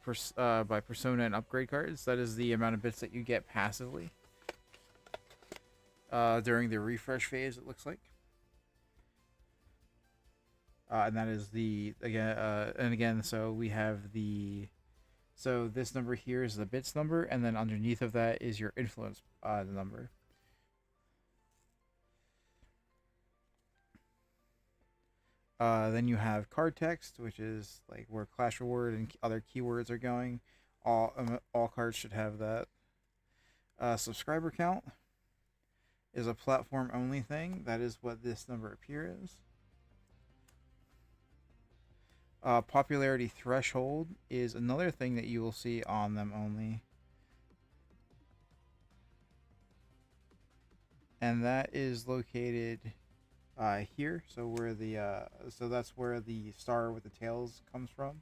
persona and upgrade cards. That is the amount of bits that you get passively during the refresh phase, it looks like. And that is the again and again. So we have the so this number here is the bits number, and then underneath of that is your influence number. Then you have card text, which is like where Clash Reward and other keywords are going. All cards should have that. Subscriber count is a platform only thing. That is what this number up here is. Popularity threshold is another thing that you will see on them only. And that is located here. So where the so that's where the star with the tails comes from.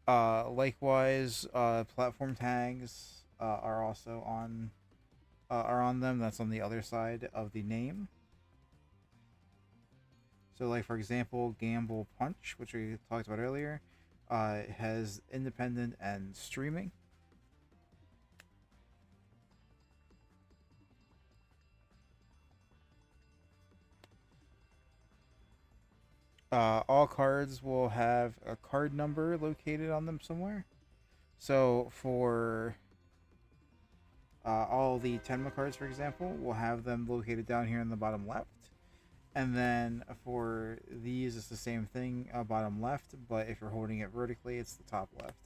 Likewise, platform tags are also are on them. That's on the other side of the name. So, like for example, Gamble Punch, which we talked about earlier, has independent and streaming. All cards will have a card number located on them somewhere. So for all the Tenma cards, for example, we'll have them located down here in the bottom left. And then for these, it's the same thing, bottom left, but if you're holding it vertically, it's the top left.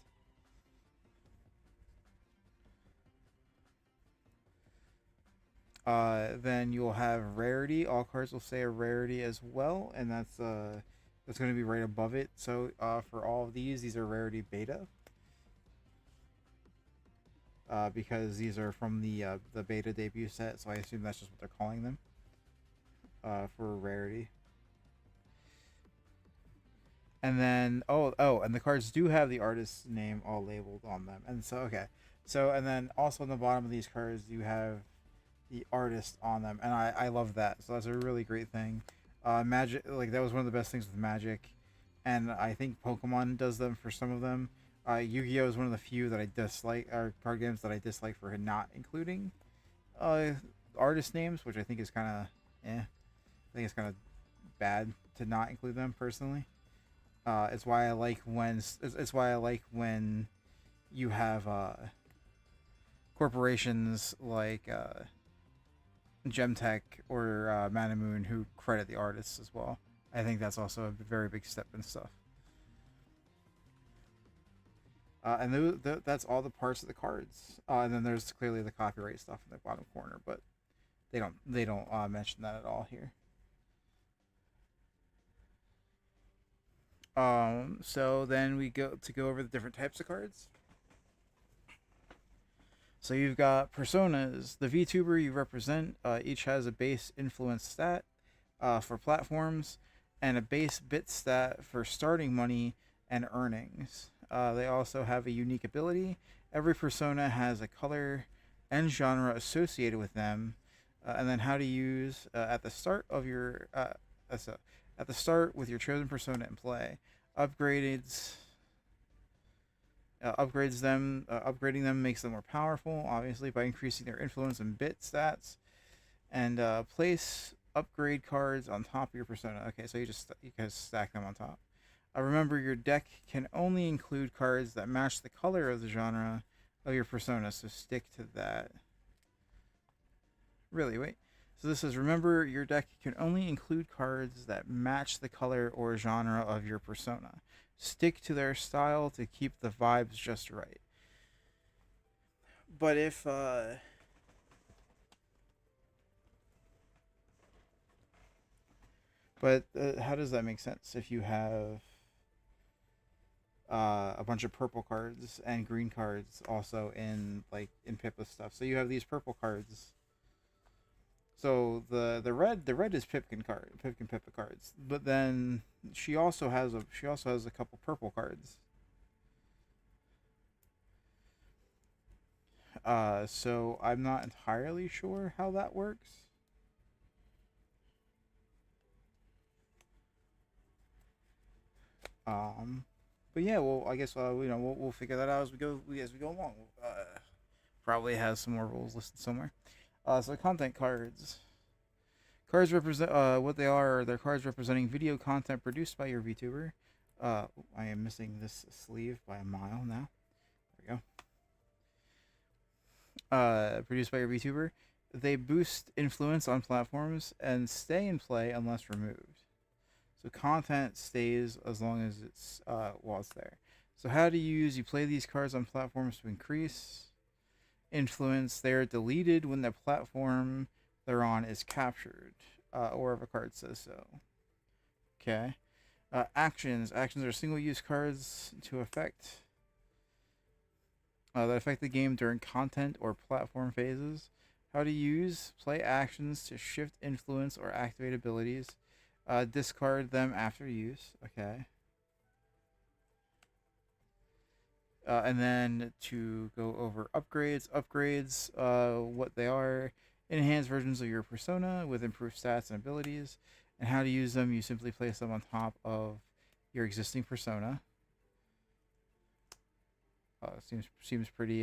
Then you'll have rarity. All cards will say a rarity as well, and that's going to be right above it. So for all of these are rarity beta. Because these are from the beta debut set, so I assume that's just what they're calling them. For rarity. And then and the cards do have the artist's name all labeled on them. And so and then also on the bottom of these cards you have the artist on them, and I love that. So that's a really great thing. Magic, like that was one of the best things with Magic, and I think Pokemon does them for some of them. Yu-Gi-Oh is one of the few that I dislike, or card games that I dislike for not including artist names, which I think is kind of I think it's kind of bad to not include them personally. It's why I like when you have corporations like Gemtech or Mana Moon who credit the artists as well. I think that's also a very big step and stuff. And that's all the parts of the cards. And then there's clearly the copyright stuff in the bottom corner, but they don't mention that at all here. So then we go over the different types of cards. So you've got personas. The VTuber you represent each has a base influence stat for platforms and a base bit stat for starting money and earnings. They also have a unique ability. Every persona has a color and genre associated with them, and then how to use at the start of your at the start with your chosen persona in play. Upgraded upgrading them makes them more powerful, obviously, by increasing their influence and bit stats. And place upgrade cards on top of your persona. Okay, so you guys stack them on top. Remember, your deck can only include cards that match the color of the genre of your persona, so stick to that. Really, wait. So this says, remember, your deck can only include cards that match the color or genre of your persona. Stick to their style to keep the vibes just right. But if how does that make sense if you have a bunch of purple cards and green cards also in Pippa stuff? So you have these purple cards. So the red is Pipkin Pippa cards, but then she also has a couple purple cards. So I'm not entirely sure how that works. But yeah, well, I guess we'll figure that out as we go along. Probably has some more rules listed somewhere. So content cards. Cards represent what they are. They're cards representing video content produced by your VTuber. I am missing this sleeve by a mile now. There we go. Produced by your VTuber. They boost influence on platforms and stay in play unless removed. So content stays as long as it's while it's there. So how do you use? You play these cards on platforms to increase influence. They are deleted when the platform they're on is captured, or if a card says so. Okay. Actions. Actions are single-use cards to affect that affect the game during content or platform phases. How to use? Play actions to shift influence or activate abilities. Discard them after use. Okay. And then to go over upgrades. Upgrades, what they are. Enhanced versions of your persona with improved stats and abilities. And how to use them, you simply place them on top of your existing persona. Seems pretty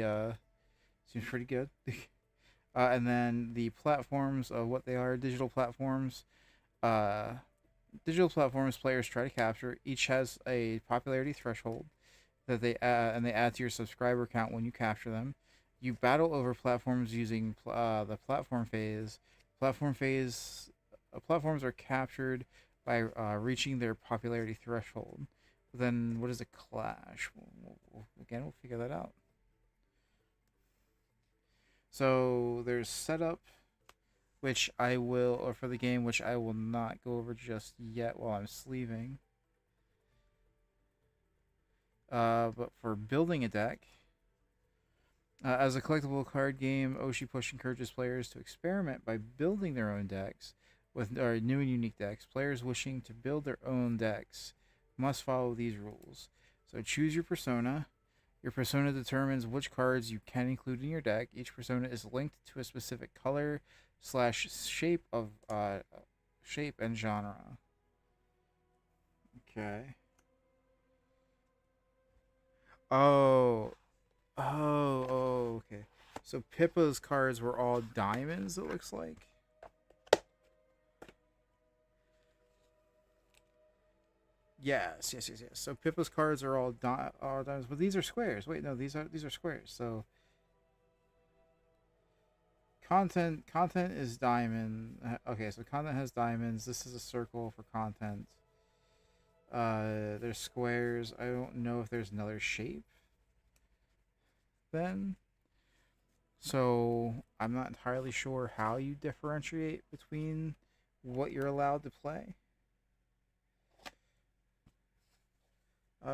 good. And then the platforms of what they are. Digital platforms. Digital platforms players try to capture. Each has a popularity threshold that they add to your subscriber count when you capture them. You battle over platforms using the platform phase. Platforms are captured by reaching their popularity threshold. Then what is a clash? We'll figure that out. So there's setup, which I will, or for the game, which I will not go over just yet while I'm sleeving. But for building a deck, as a collectible card game, Oshi Push encourages players to experiment by building their own decks with new and unique decks. Players wishing to build their own decks must follow these rules. So choose your persona. Your persona determines which cards you can include in your deck. Each persona is linked to a specific color / shape of shape and genre. Okay. Okay. So Pippa's cards were all diamonds, it looks like. Yes. So Pippa's cards are all diamonds, but these are squares. Wait, no, these are squares. So content is diamond. Okay, so content has diamonds. This is a circle for content. There's squares. I don't know if there's another shape. Then, so I'm not entirely sure how you differentiate between what you're allowed to play.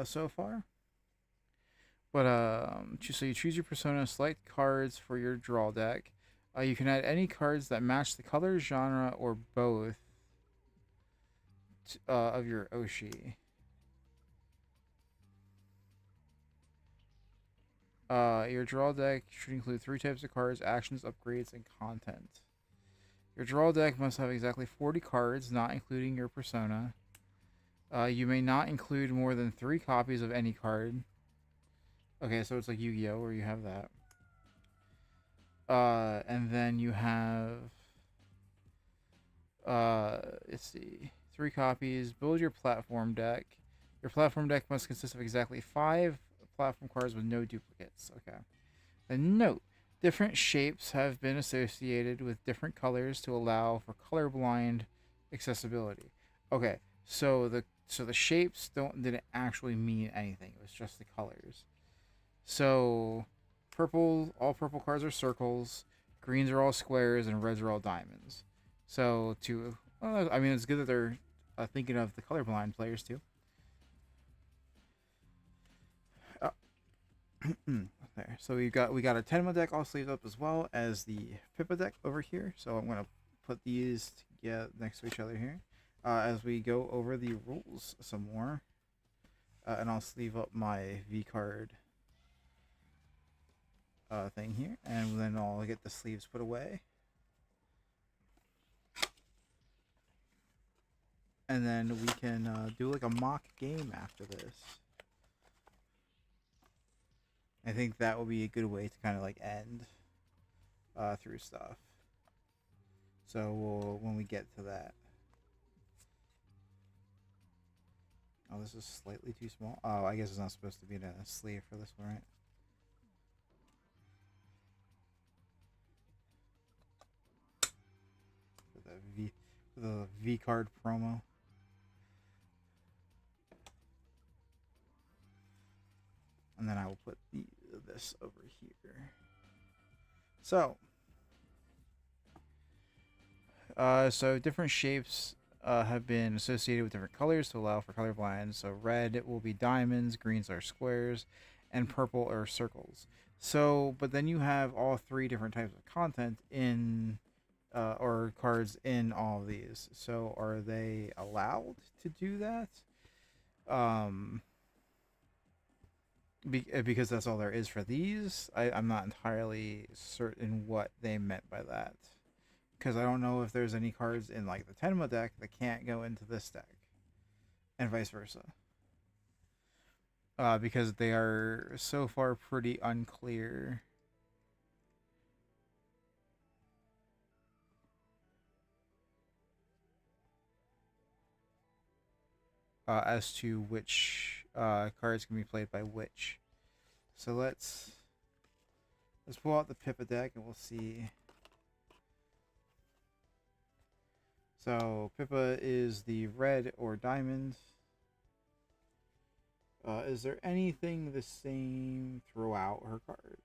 So far. But so you choose your persona, select cards for your draw deck. You can add any cards that match the color, genre, or both of your Oshi. Your draw deck should include 3 types of cards: actions, upgrades, and content. Your draw deck must have exactly 40 cards, not including your persona. You may not include more than 3 copies of any card. Okay, so it's like Yu-Gi-Oh! Where you have that. And then you have... let's see. 3 copies. Build your platform deck. Your platform deck must consist of exactly 5 platform cards with no duplicates. Okay. Then note, different shapes have been associated with different colors to allow for colorblind accessibility. Okay, so the shapes didn't actually mean anything. It was just the colors. So all purple cards are circles, greens are all squares, and reds are all diamonds. So it's good that they're thinking of the colorblind players too. There. So we got a Tenma deck all sleeved up as well as the Pippa deck over here. So I'm gonna put these next to each other here as we go over the rules some more, and I'll sleeve up my V card thing here, and then I'll get the sleeves put away, and then we can do like a mock game after this. I think that will be a good way to kind of like end through stuff. So when we get to that. Oh, this is slightly too small. Oh, I guess it's not supposed to be in a sleeve for this one, right? For the V card promo. And then I will put this over here. So different shapes have been associated with different colors to allow for colorblind. So red will be diamonds, greens are squares, and purple are circles. So, but then you have all three different types of content in, or cards in all of these. So, are they allowed to do that? Because that's all there is for these. I'm not entirely certain what they meant by that. Because I don't know if there's any cards in like the Tenma deck that can't go into this deck, and vice versa. Because they are so far pretty unclear. As to which cards can be played by which. So let's pull out the Pippa deck and we'll see. So Pippa is the red or diamond. Is there anything the same throughout her cards?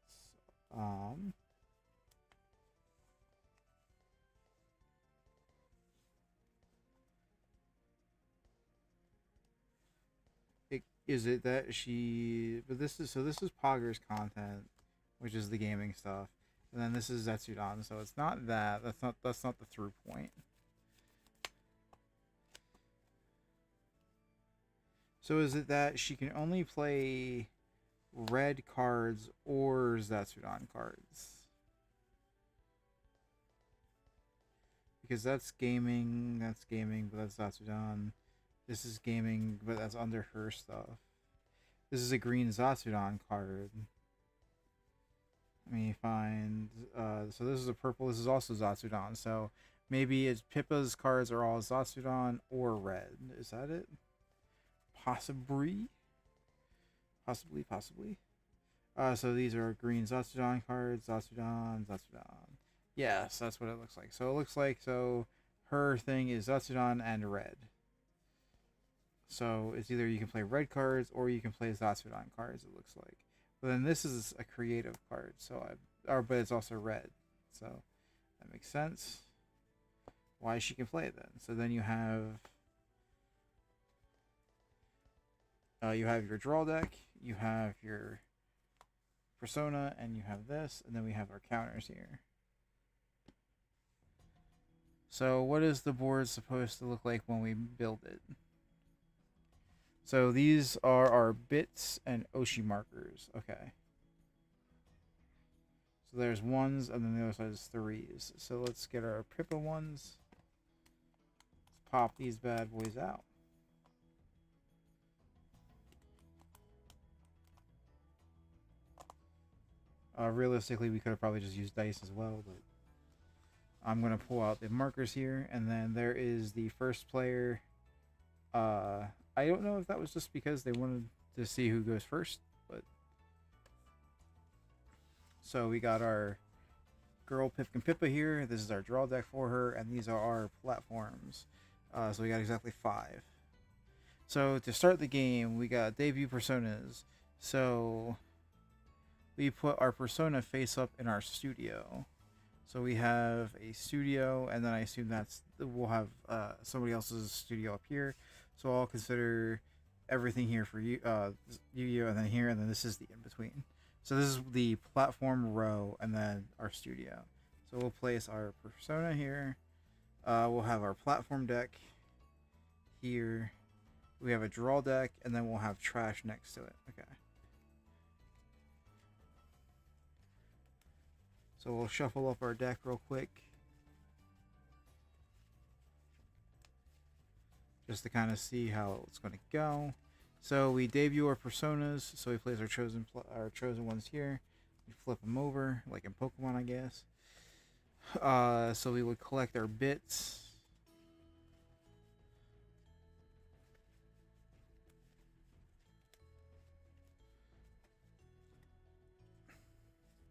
Is it that she? But this is Pogger's content, which is the gaming stuff, and then this is Zetsudan. So it's not that. That's not the through point. So is it that she can only play red cards or Zetsudan cards? Because that's gaming, but that's Zetsudan. This is gaming, but that's under her stuff. This is a green Zetsudan card. Let me find... so this is a purple. This is also Zetsudan. So maybe it's Pippa's cards are all Zetsudan or red. Is that it? Possibly. So these are green Zetsudan cards. Zetsudan. Yes, that's what it looks like. So it looks like her thing is Zetsudan and red. So it's either you can play red cards or you can play Zetsudan cards, it looks like. But then this is a creative card, but it's also red. So that makes sense. Why she can play it then. So then you have your draw deck, you have your persona, and you have this, and then we have our counters here. So what is the board supposed to look like when we build it? So these are our bits and Oshi markers. Okay. So there's ones, and then the other side is threes. So let's get our Pippa ones. Let's pop these bad boys out. Realistically, we could have probably just used dice as well, but I'm going to pull out the markers here, and then there is the first player. I don't know if that was just because they wanted to see who goes first, but... So we got our girl Pipkin Pippa here. This is our draw deck for her, and these are our platforms. So we got exactly 5. So to start the game, we got debut personas. So we put our persona face up in our studio. So we have a studio, and then I assume we'll have somebody else's studio up here. So I'll consider everything here for you, you, and then here, and then this is the in between. So this is the platform row, and then our studio. So we'll place our persona here. We'll have our platform deck here. We have a draw deck, and then we'll have trash next to it. Okay. So we'll shuffle up our deck real quick, just to kind of see how it's going to go. So we debut our personas. So we place our chosen ones here. We flip them over, like in Pokemon, I guess. So we would collect our bits.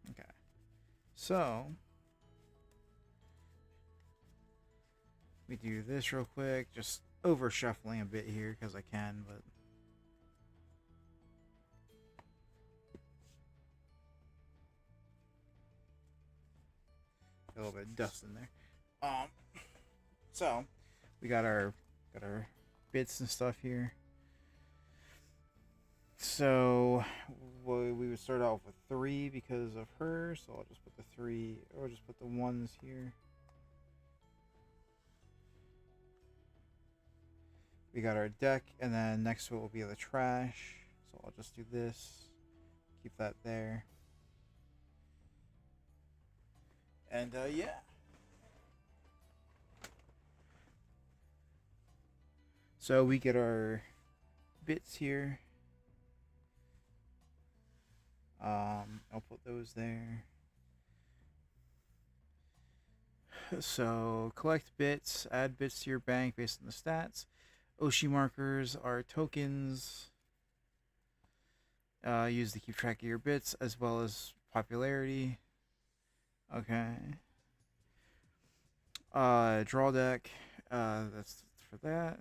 Okay. So we do this real quick, just over shuffling a bit here because I can, but a little bit of dust in there. So we got our bits and stuff here. So we would start off with 3 because of her. So I'll just put the 3, or just put the 1s here. We got our deck, and then next to it will be the trash. So I'll just do this. Keep that there. And yeah. So we get our bits here. I'll put those there. So collect bits, add bits to your bank based on the stats. Oshi markers are tokens used to keep track of your bits as well as popularity. Okay. Draw deck. That's for that.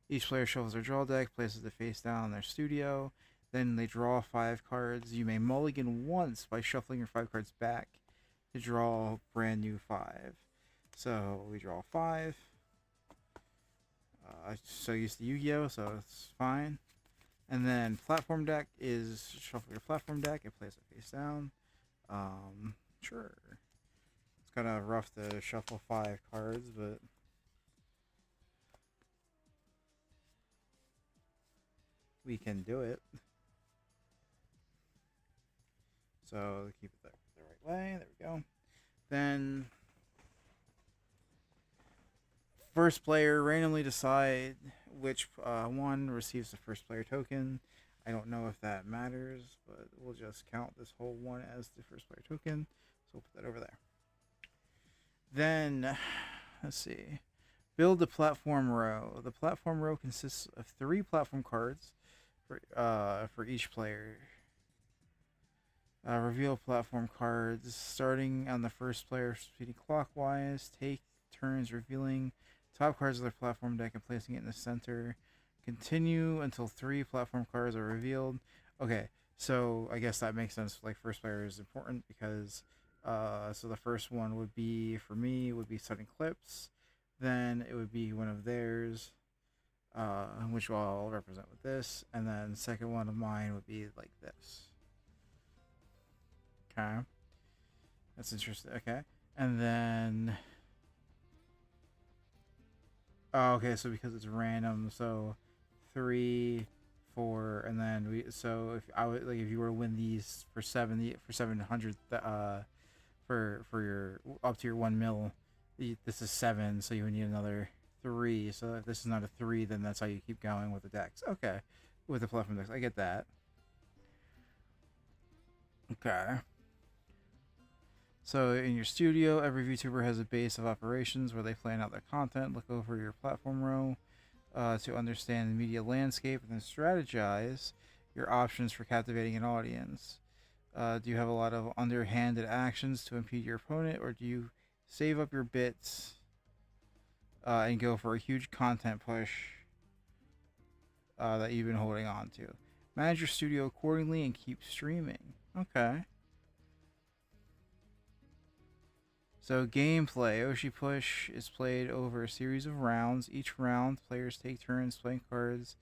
Each player shuffles their draw deck, places it face down in their studio. Then they draw 5 cards. You may mulligan once by shuffling your 5 cards back to draw brand new 5. So we draw 5. I'm so used to Yu-Gi-Oh, so it's fine. And then platform deck is shuffle your platform deck and place it face down. Sure. It's kind of rough to shuffle 5 cards, but we can do it. So keep it the right way. There we go. Then first player randomly decide which one receives the first player token. I don't know if that matters, but we'll just count this whole one as the first player token. So we'll put that over there. Then, let's see. Build the platform row. The platform row consists of 3 platform cards for each player. Reveal platform cards. Starting on the first player, proceeding clockwise. Take turns revealing top cards of their platform deck and placing it in the center. Continue until 3 platform cards are revealed. Okay, so I guess that makes sense. Like, first player is important because so the first one would be, for me, would be Sudden Eclipse. Then it would be one of theirs, which I'll represent with this. And then second one of mine would be like this. Okay. That's interesting. Okay. And then okay, so because it's random, so 3, 4, and then so if I would, like, if you were to win these for 700 for your up to your 1 mil, this is 7, so you would need another 3. So if this is not a 3, then that's how you keep going with the decks. Okay. With the platform decks. I get that. Okay. So in your studio, every VTuber has a base of operations where they plan out their content, look over your platform row to understand the media landscape, and then strategize your options for captivating an audience. Do you have a lot of underhanded actions to impede your opponent, or do you save up your bits and go for a huge content push that you've been holding on to? Manage your studio accordingly and keep streaming. Okay. So gameplay, Oshi Push is played over a series of rounds. Each round, players take turns playing cards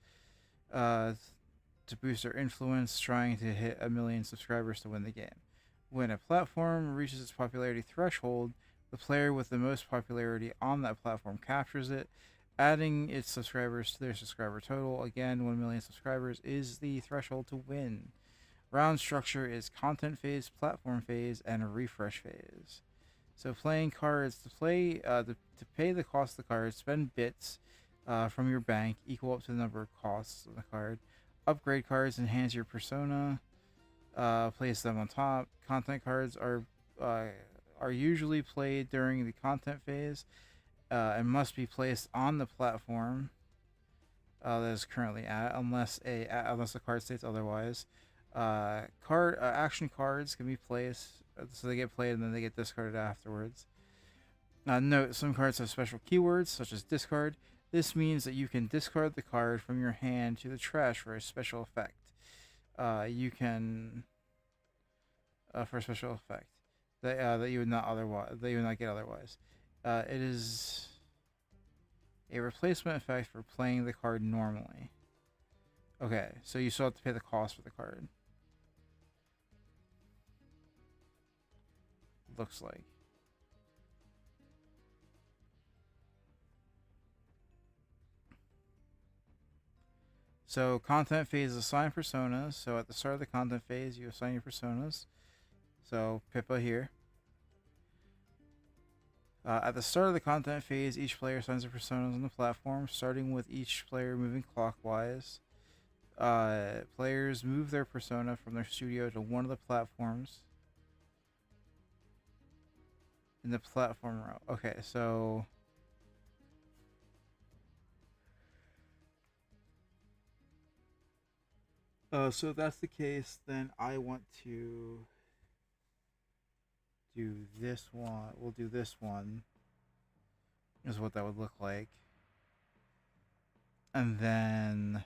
to boost their influence, trying to hit 1 million subscribers to win the game. When a platform reaches its popularity threshold, the player with the most popularity on that platform captures it, adding its subscribers to their subscriber total. Again, 1 million subscribers is the threshold to win. Round structure is content phase, platform phase, and a refresh phase. So playing cards, to pay the cost of the card, spend bits from your bank equal up to the number of costs of the card. Upgrade cards, enhance your persona, place them on top. Content cards are are usually played during the content phase and must be placed on the platform that is currently at, unless the card states otherwise. Card action cards can be placed, so they get played and then they get discarded afterwards. Note: some cards have special keywords such as discard. This means that you can discard the card from your hand to the trash for a special effect. You can for a special effect that you would not get otherwise. It is a replacement effect for playing the card normally. Okay, so you still have to pay the cost for the card. Looks like. So content phase assign personas. So at the start of the content phase, you assign your personas. So Pippa here. At the start of the content phase, each player assigns their personas on the platform, starting with each player moving clockwise. Players move their persona from their studio to one of the platforms in the platform row. Okay, so so if that's the case, then I want to do this one. We'll do this one. Is what that would look like. And then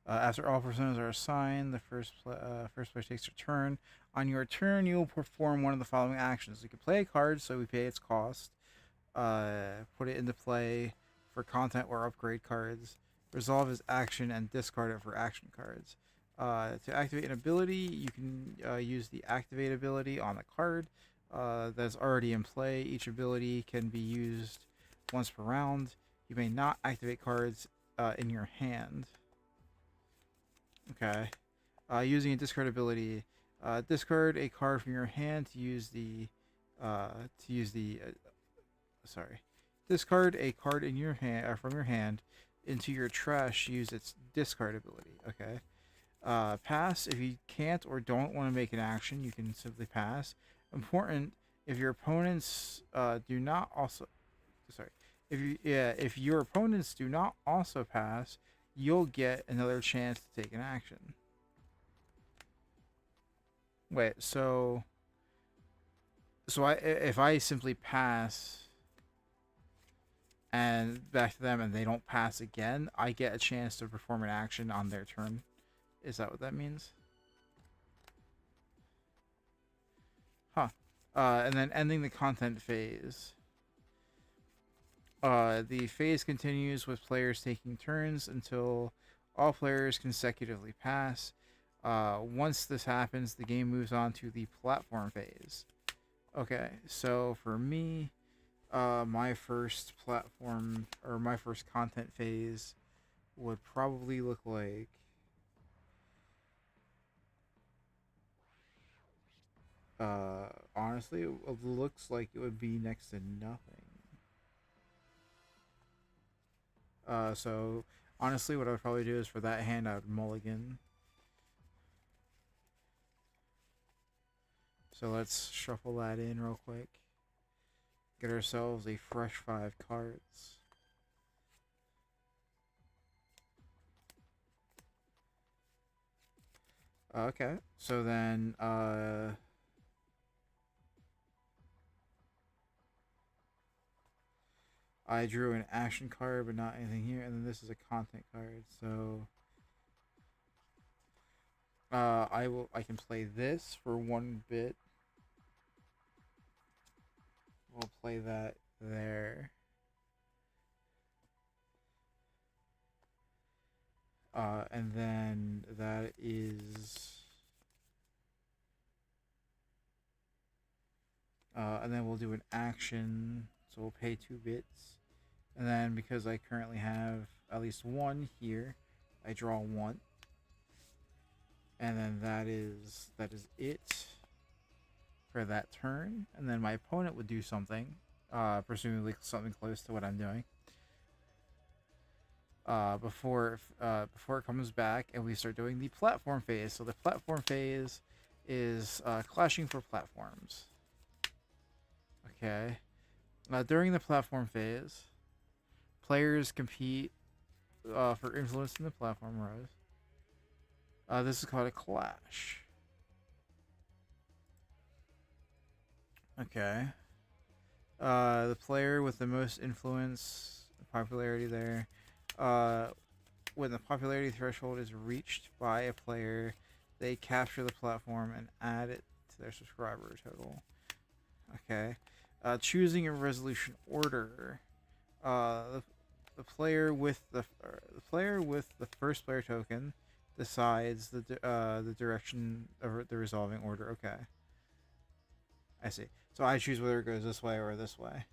after all personas are assigned, the first player takes their turn. On your turn, you will perform one of the following actions. You can play a card, so we pay its cost. Put it into play for content or upgrade cards. Resolve his action and discard it for action cards. To activate an ability, you can use the activate ability on the card that's already in play. Each ability can be used once per round. You may not activate cards in your hand. Okay. Using a discard ability, discard a card from your hand to use the sorry. Discard a card in your hand from your hand into your trash. Use its discard ability. Okay. Pass if you can't or don't want to make an action. You can simply pass. Important: if your opponents do not also, sorry, if your opponents do not also pass, you'll get another chance to take an action. Wait, so if I simply pass and back to them and they don't pass again, I get a chance to perform an action on their turn. Is that what that means? Huh. And then ending the content phase. The phase continues with players taking turns until all players consecutively pass. Once this happens, the game moves on to the platform phase. Okay, so for me, my first platform or my first content phase would probably look like honestly, it looks like it would be next to nothing. So honestly, what I would probably do is for that hand, I would mulligan. So let's shuffle that in real quick. Get ourselves a fresh 5 cards. Okay, so then I drew an action card, but not anything here, and then this is a content card. So I can play this for 1 bit. We'll play that there. And then that is and then we'll do an action, so we'll pay 2 bits. And then because I currently have at least 1 here, I draw 1. And then that is it for that turn. And then my opponent would do something, presumably something close to what I'm doing. before it comes back and we start doing the platform phase. So the platform phase is clashing for platforms. Okay. During the platform phase, players compete for influence in the platform rows. This is called a clash. Okay. The player with the most influence, popularity there. When the popularity threshold is reached by a player, they capture the platform and add it to their subscriber total. Okay. Choosing a resolution order. The player with the first player token decides the direction of the resolving order. Okay. I see. So I choose whether it goes this way or this way.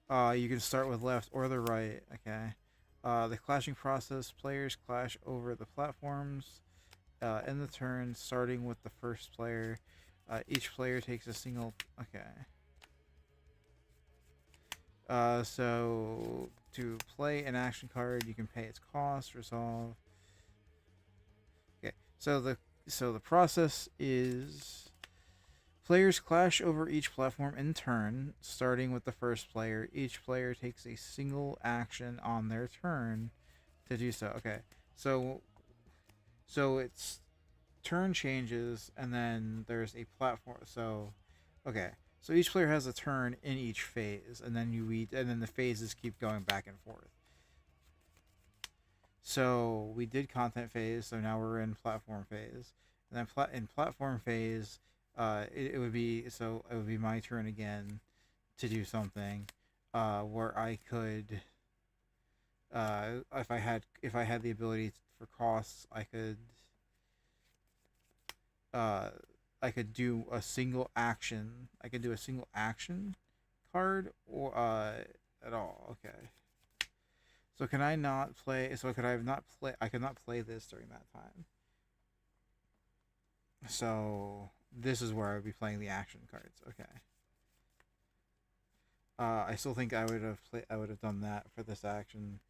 You can start with left or the right. Okay. The clashing process. Players clash over the platforms in the turn, starting with the first player. Each player takes a single. Okay. So to play an action card, you can pay its cost, resolve. Okay. So the process is players clash over each platform in turn, starting with the first player. Each player takes a single action on their turn to do so. Okay. So it's turn changes and then there's a platform. So okay. So each player has a turn in each phase, and then and then the phases keep going back and forth. So we did content phase, so now we're in platform phase, and then in platform phase, it would be my turn again to do something, where I could, if I had the ability for costs, uh, I could do a single action. I could do a single action card or at all. Okay. So can I not play? So could I have not play? I could not play this during that time. So this is where I would be playing the action cards. Okay. I still think I would have I would have done that for this action.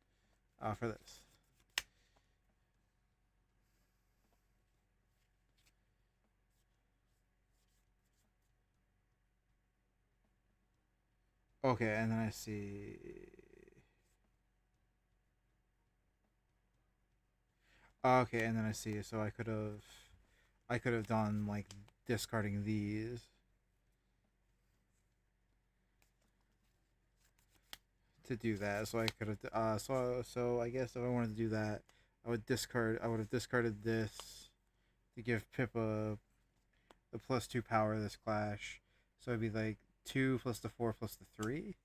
For this. Okay, and then I see. Okay, and then I see. So I could have done like discarding these to do that. So I could have. So I guess if I wanted to do that, I would discard. I would have discarded this to give Pippa the +2 power of this clash. So it'd be like 2 plus the 4 plus the 3.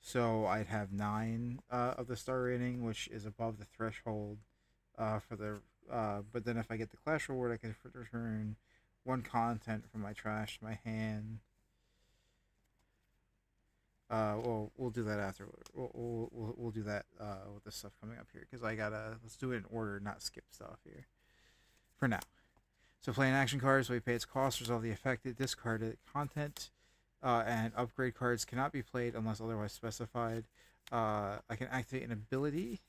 So I'd have 9 of the star rating, which is above the threshold for the. But then if I get the clash reward, I can return 1 content from my trash to my hand. We'll do that after. We'll do that with the stuff coming up here because I gotta. Let's do it in order, not skip stuff here. For now. So play an action card, so we pay its cost, resolve the affected, discarded content, and upgrade cards cannot be played unless otherwise specified. I can activate an ability.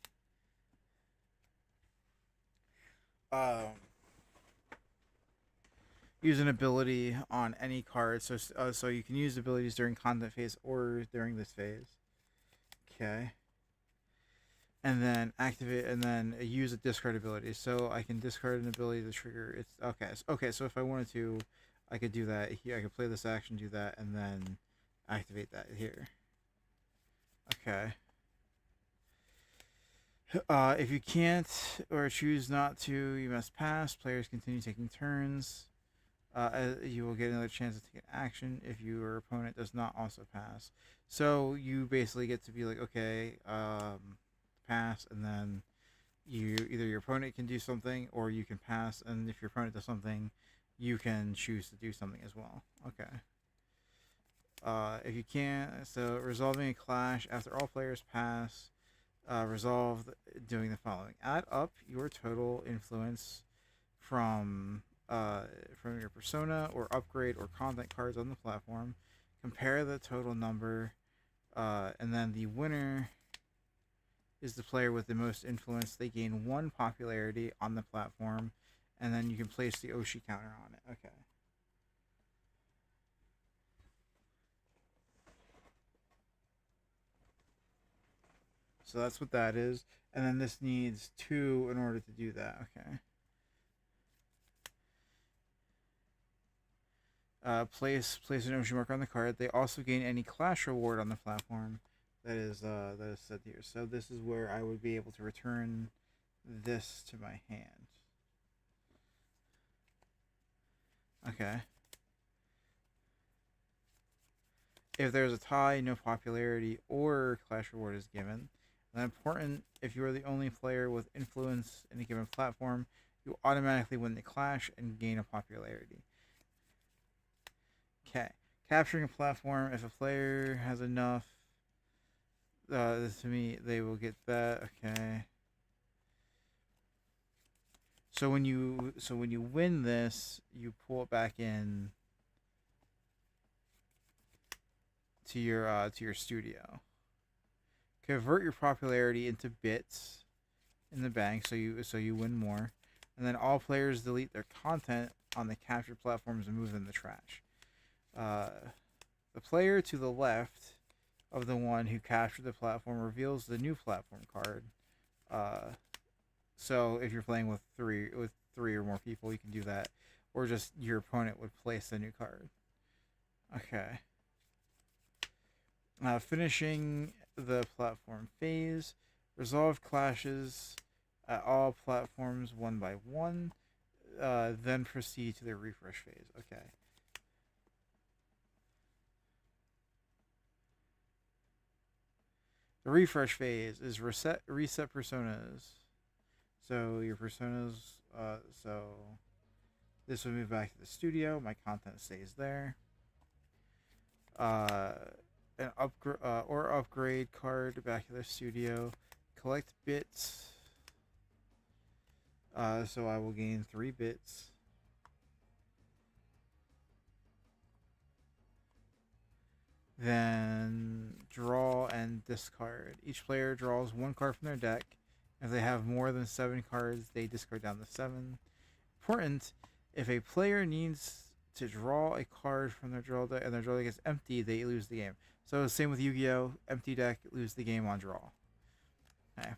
Use an ability on any card, so you can use abilities during content phase or during this phase. Okay. And then activate, and then use a discard ability. So I can discard an ability to trigger. It's okay. Okay, so if I wanted to, I could do that here. I could play this action, do that, and then activate that here. Okay. If you can't or choose not to, you must pass. Players continue taking turns. You will get another chance to take an action if your opponent does not also pass. So you basically get to be like, okay, pass, and then either your opponent can do something or you can pass, and if your opponent does something, you can choose to do something as well. Okay. If you can't, so resolving a clash after all players pass. Resolve doing the following: add up your total influence from your persona or upgrade or content cards on the platform. Compare the total number And then the winner is the player with the most influence. They gain 1 popularity on the platform, and then you can place the Oshi counter on it. Okay. So that's what that is. And then this needs 2 in order to do that. Okay. Place an Oshi marker on the card. They also gain any clash reward on the platform that is set here. So this is where I would be able to return this to my hand. Okay. If there's a tie, no popularity or clash reward is given. And important, if you are the only player with influence in a given platform, you automatically win the clash and gain a popularity. Okay. Capturing a platform, if a player has enough, to me, they will get that. Okay. So when you win this, you pull it back in to your studio. Convert your popularity into bits in the bank, so you win more, and then all players delete their content on the captured platforms and move them in the trash. The player to the left of the one who captured the platform reveals the new platform card. So if you're playing with three or more people, you can do that, or just your opponent would place the new card. Okay. Finishing the platform phase. Resolve clashes at all platforms 1 by 1. Then proceed to the refresh phase. Okay. The refresh phase is reset personas. So your personas. So this will move back to the studio. My content stays there. An upgrade card back to the studio. Collect bits. So I will gain 3 bits. Then draw and discard. Each player draws 1 card from their deck. If they have more than 7 cards, they discard down to 7. Important, if a player needs to draw a card from their draw deck and their draw deck is empty, they lose the game. So same with Yu-Gi-Oh! Empty deck, lose the game on draw. Okay.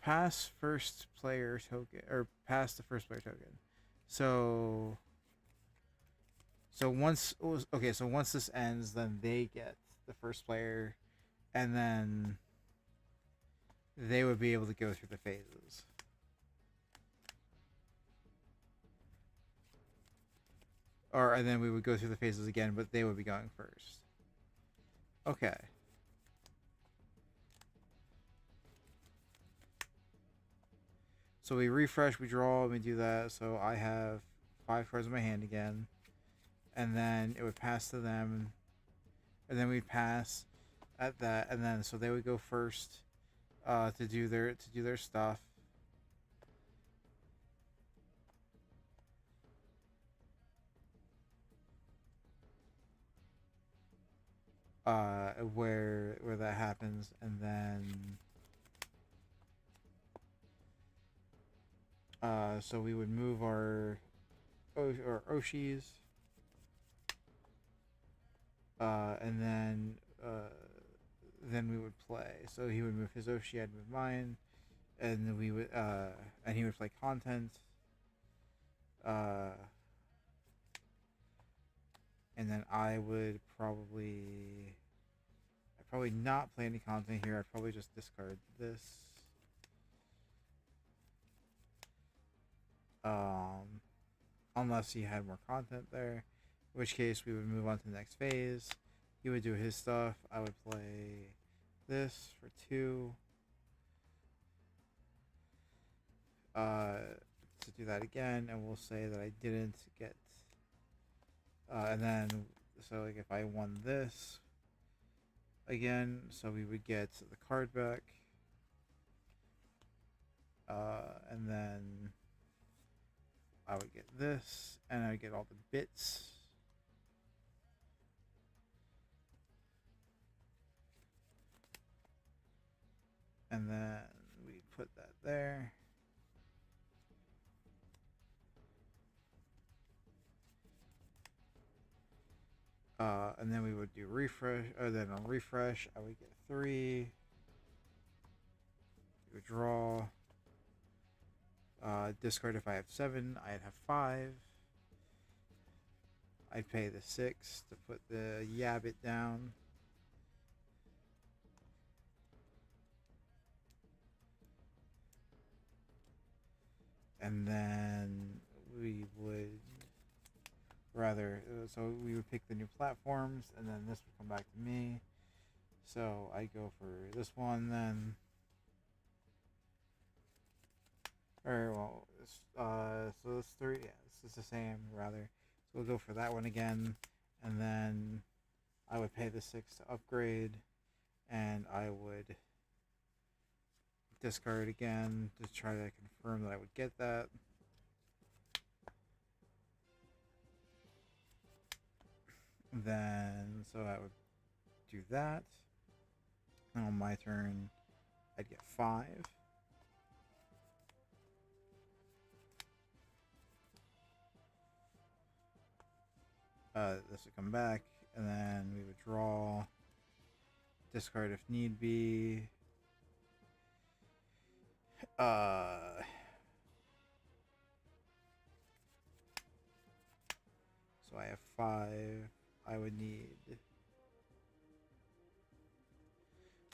Pass first player token, or pass the first player token. So once this ends, then they get the first player, and then they would be able to go through the phases. And then we would go through the phases again, but they would be going first. Okay. So we refresh, we draw, and we do that. So I have 5 cards in my hand again. And then it would pass to them. And then we'd pass at that. And then so they would go first to do their stuff. Where that happens, and then so we would move our Oshis, and then we would play. So he would move his Oshi, I'd move mine, and then we would and he would play content. And then I'd probably not play any content here. I'd probably just discard this. Unless he had more content there, in which case we would move on to the next phase. He would do his stuff. I would play this for 2. To do that again, and we'll say that I didn't get. And then, so like if I won this again, so we would get the card back. And then I would get this, and I would get all the bits. And then we put that there. And then we would do refresh, or then on refresh, I would get 3. We would draw. Discard if I have 7, I'd have 5. I'd pay the 6 to put the Yabbit down. And then we would so we would pick the new platforms, and then this would come back to me. So I go for this one then. Or, well, so this 3, yeah, this is the same, rather. So we'll go for that one again, and then I would pay the 6 to upgrade, and I would discard again to try to confirm that I would get that. Then, so I would do that. And on my turn, I'd get 5. This would come back, and then we would draw, discard if need be. So I have 5. I would need.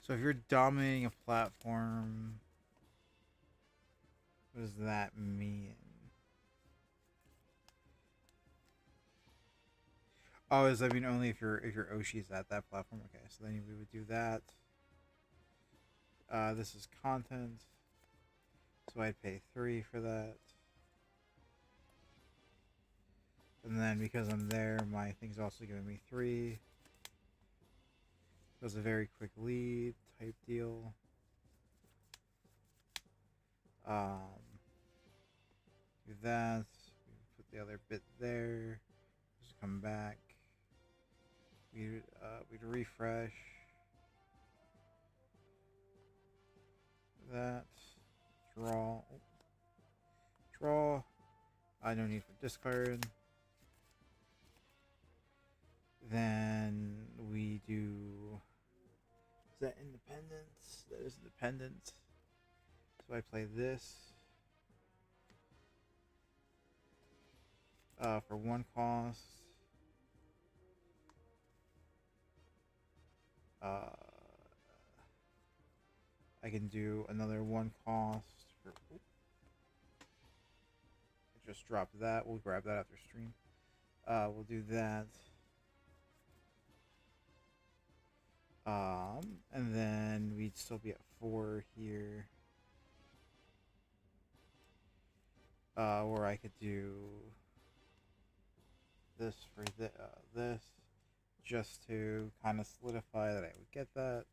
So if you're dominating a platform, what does that mean? Oh, does that mean only if your Oshi's at that platform? Okay, so then we would do that. This is content, so I'd pay 3 for that. And then because I'm there, my thing's also giving me 3. So it's a very quick lead type deal. Do that. Put the other bit there. Just come back. We'd refresh. That. Draw. Draw. No need for discard. Then we do. Is that independence? That is independent. So I play this. For 1 cost. I can do another 1 cost for. I just dropped that. We'll grab that after stream. We'll do that. And then we'd still be at 4 here. Or I could do this for this, just to kind of solidify that I would get that.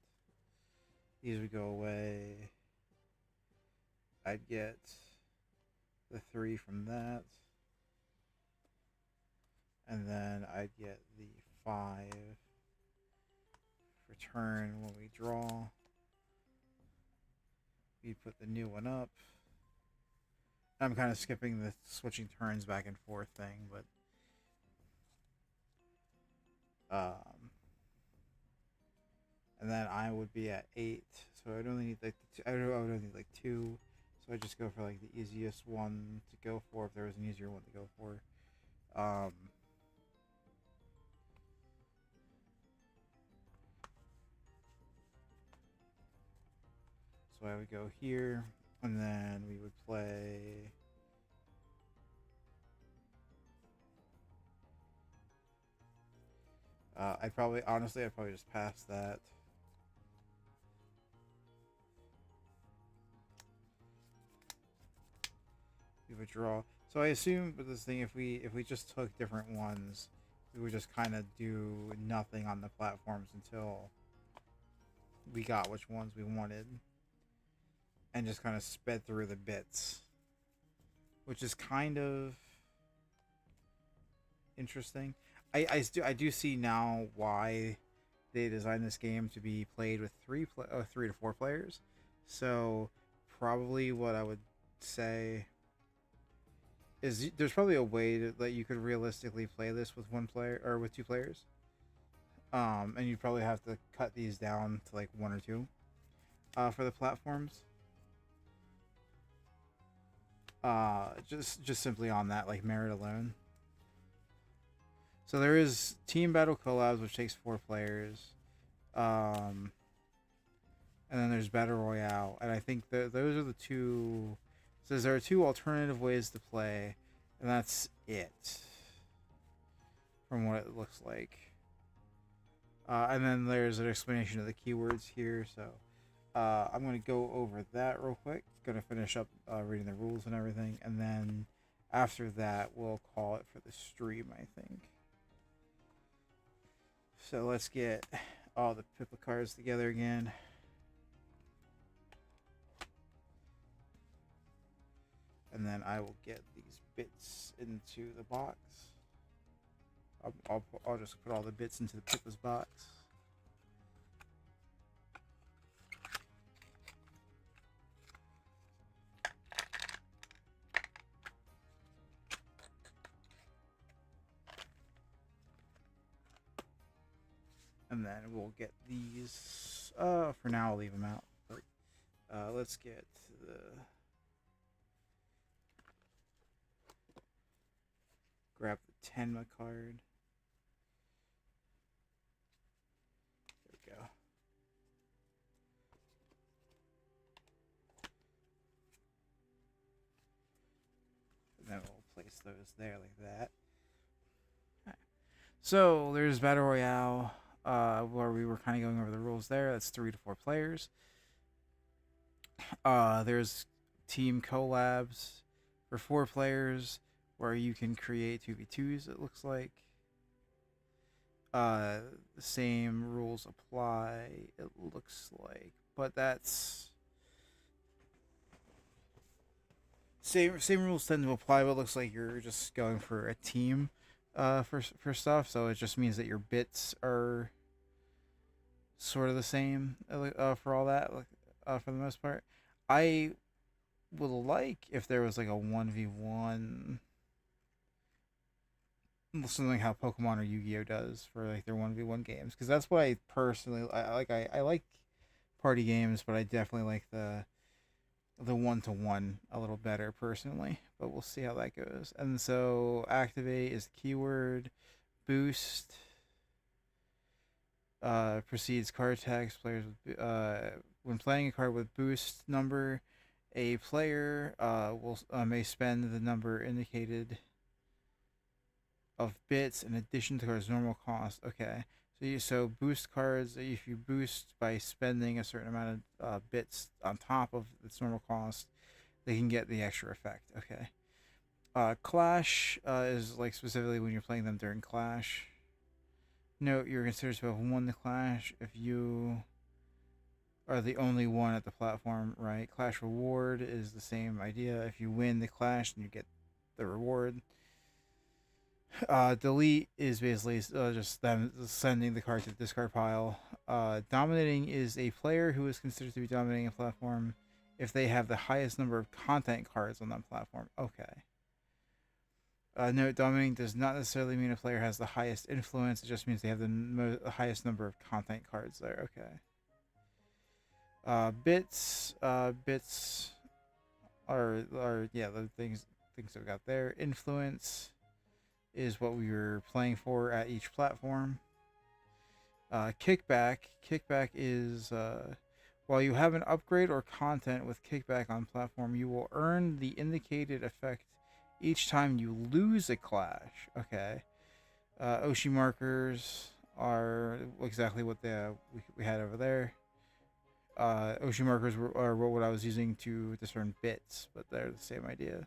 These would go away. I'd get the 3 from that. And then I'd get the 5 for turn when we draw. We put the new one up. I'm kind of skipping the switching turns back and forth thing, but and then I would be at 8, so I'd only need like I would only need like 2, so I just go for like the easiest one to go for if there was an easier one to go for. So I would go here, and then we would play. I'd probably just pass that. We would draw. So I assume with this thing, if we just took different ones, we would just kind of do nothing on the platforms until we got which ones we wanted, and just kind of sped through the bits, which is kind of interesting. I do see now why they designed this game to be played with 3 to 4 players, So probably what I would say is there's probably a way that you could realistically play this with one player or with two players. And you'd probably have to cut these down to like one or two for the platforms. Just simply on that like merit alone. So there is team battle collabs, which takes 4 players, and then there's battle royale, and I think those are the two. Says there are 2 alternative ways to play, and that's it. From what it looks like, and then there's an explanation of the keywords here. So I'm going to go over that real quick. Going to finish up reading the rules and everything, and then after that we'll call it for the stream, I think. So let's get all the Pippa cards together again. And then I will get these bits into the box. I'll just put all the bits into the Pippa's box. And then we'll get these. For now, I'll leave them out. But let's get the. Grab the Tenma card. There we go. And then we'll place those there like that. Right. So there's Battle Royale, where we were kind of going over the rules there. That's 3 to 4 players. There's Team Collabs for 4 players, where you can create 2v2s, it looks like. The same rules apply, it looks like. But that's... Same rules tend to apply, but it looks like you're just going for a team for stuff. So it just means that your bits are sort of the same for all that, for the most part. I would like if there was like a 1v1... something like how Pokemon or Yu-Gi-Oh does for like their 1v1 games, because that's what I personally I like party games, but I definitely like the 1-to-1 a little better personally, but we'll see how that goes. And so activate is the keyword. Boost precedes card text. Players with, when playing a card with boost number, a player will may spend the number indicated of bits in addition to card's normal cost. Okay, so boost cards, if you boost by spending a certain amount of bits on top of its normal cost, they can get the extra effect. Okay. Clash is like specifically when you're playing them during Clash. Note you're considered to have won the Clash if you are the only one at the platform, right? Clash reward is the same idea. If you win the Clash, then you get the reward. Delete is basically just them sending the card to the discard pile. Dominating is a player who is considered to be dominating a platform if they have the highest number of content cards on that platform. Okay. Note, dominating does not necessarily mean a player has the highest influence. It just means they have the highest number of content cards there. Okay. Bits are yeah, the things that we got there. Influence is what we were playing for at each platform. Kickback is while you have an upgrade or content with kickback on platform, you will earn the indicated effect each time you lose a clash. Okay. Oshi markers are exactly what we had over there. Oshi markers are what I was using to discern bits, but they're the same idea.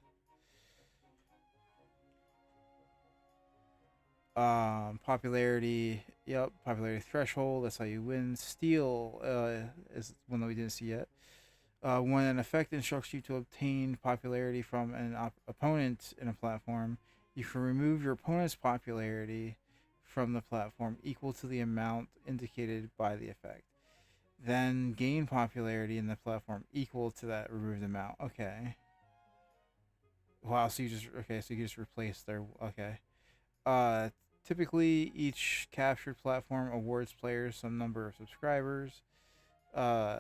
Popularity, yep, popularity threshold, that's how you win. Steal is one that we didn't see yet. When an effect instructs you to obtain popularity from an opponent in a platform, you can remove your opponent's popularity from the platform equal to the amount indicated by the effect. then gain popularity in the platform equal to that removed amount. Okay. Wow. So you just okay. So you just replace their okay. Uh, Typically each captured platform awards players some number of subscribers, uh,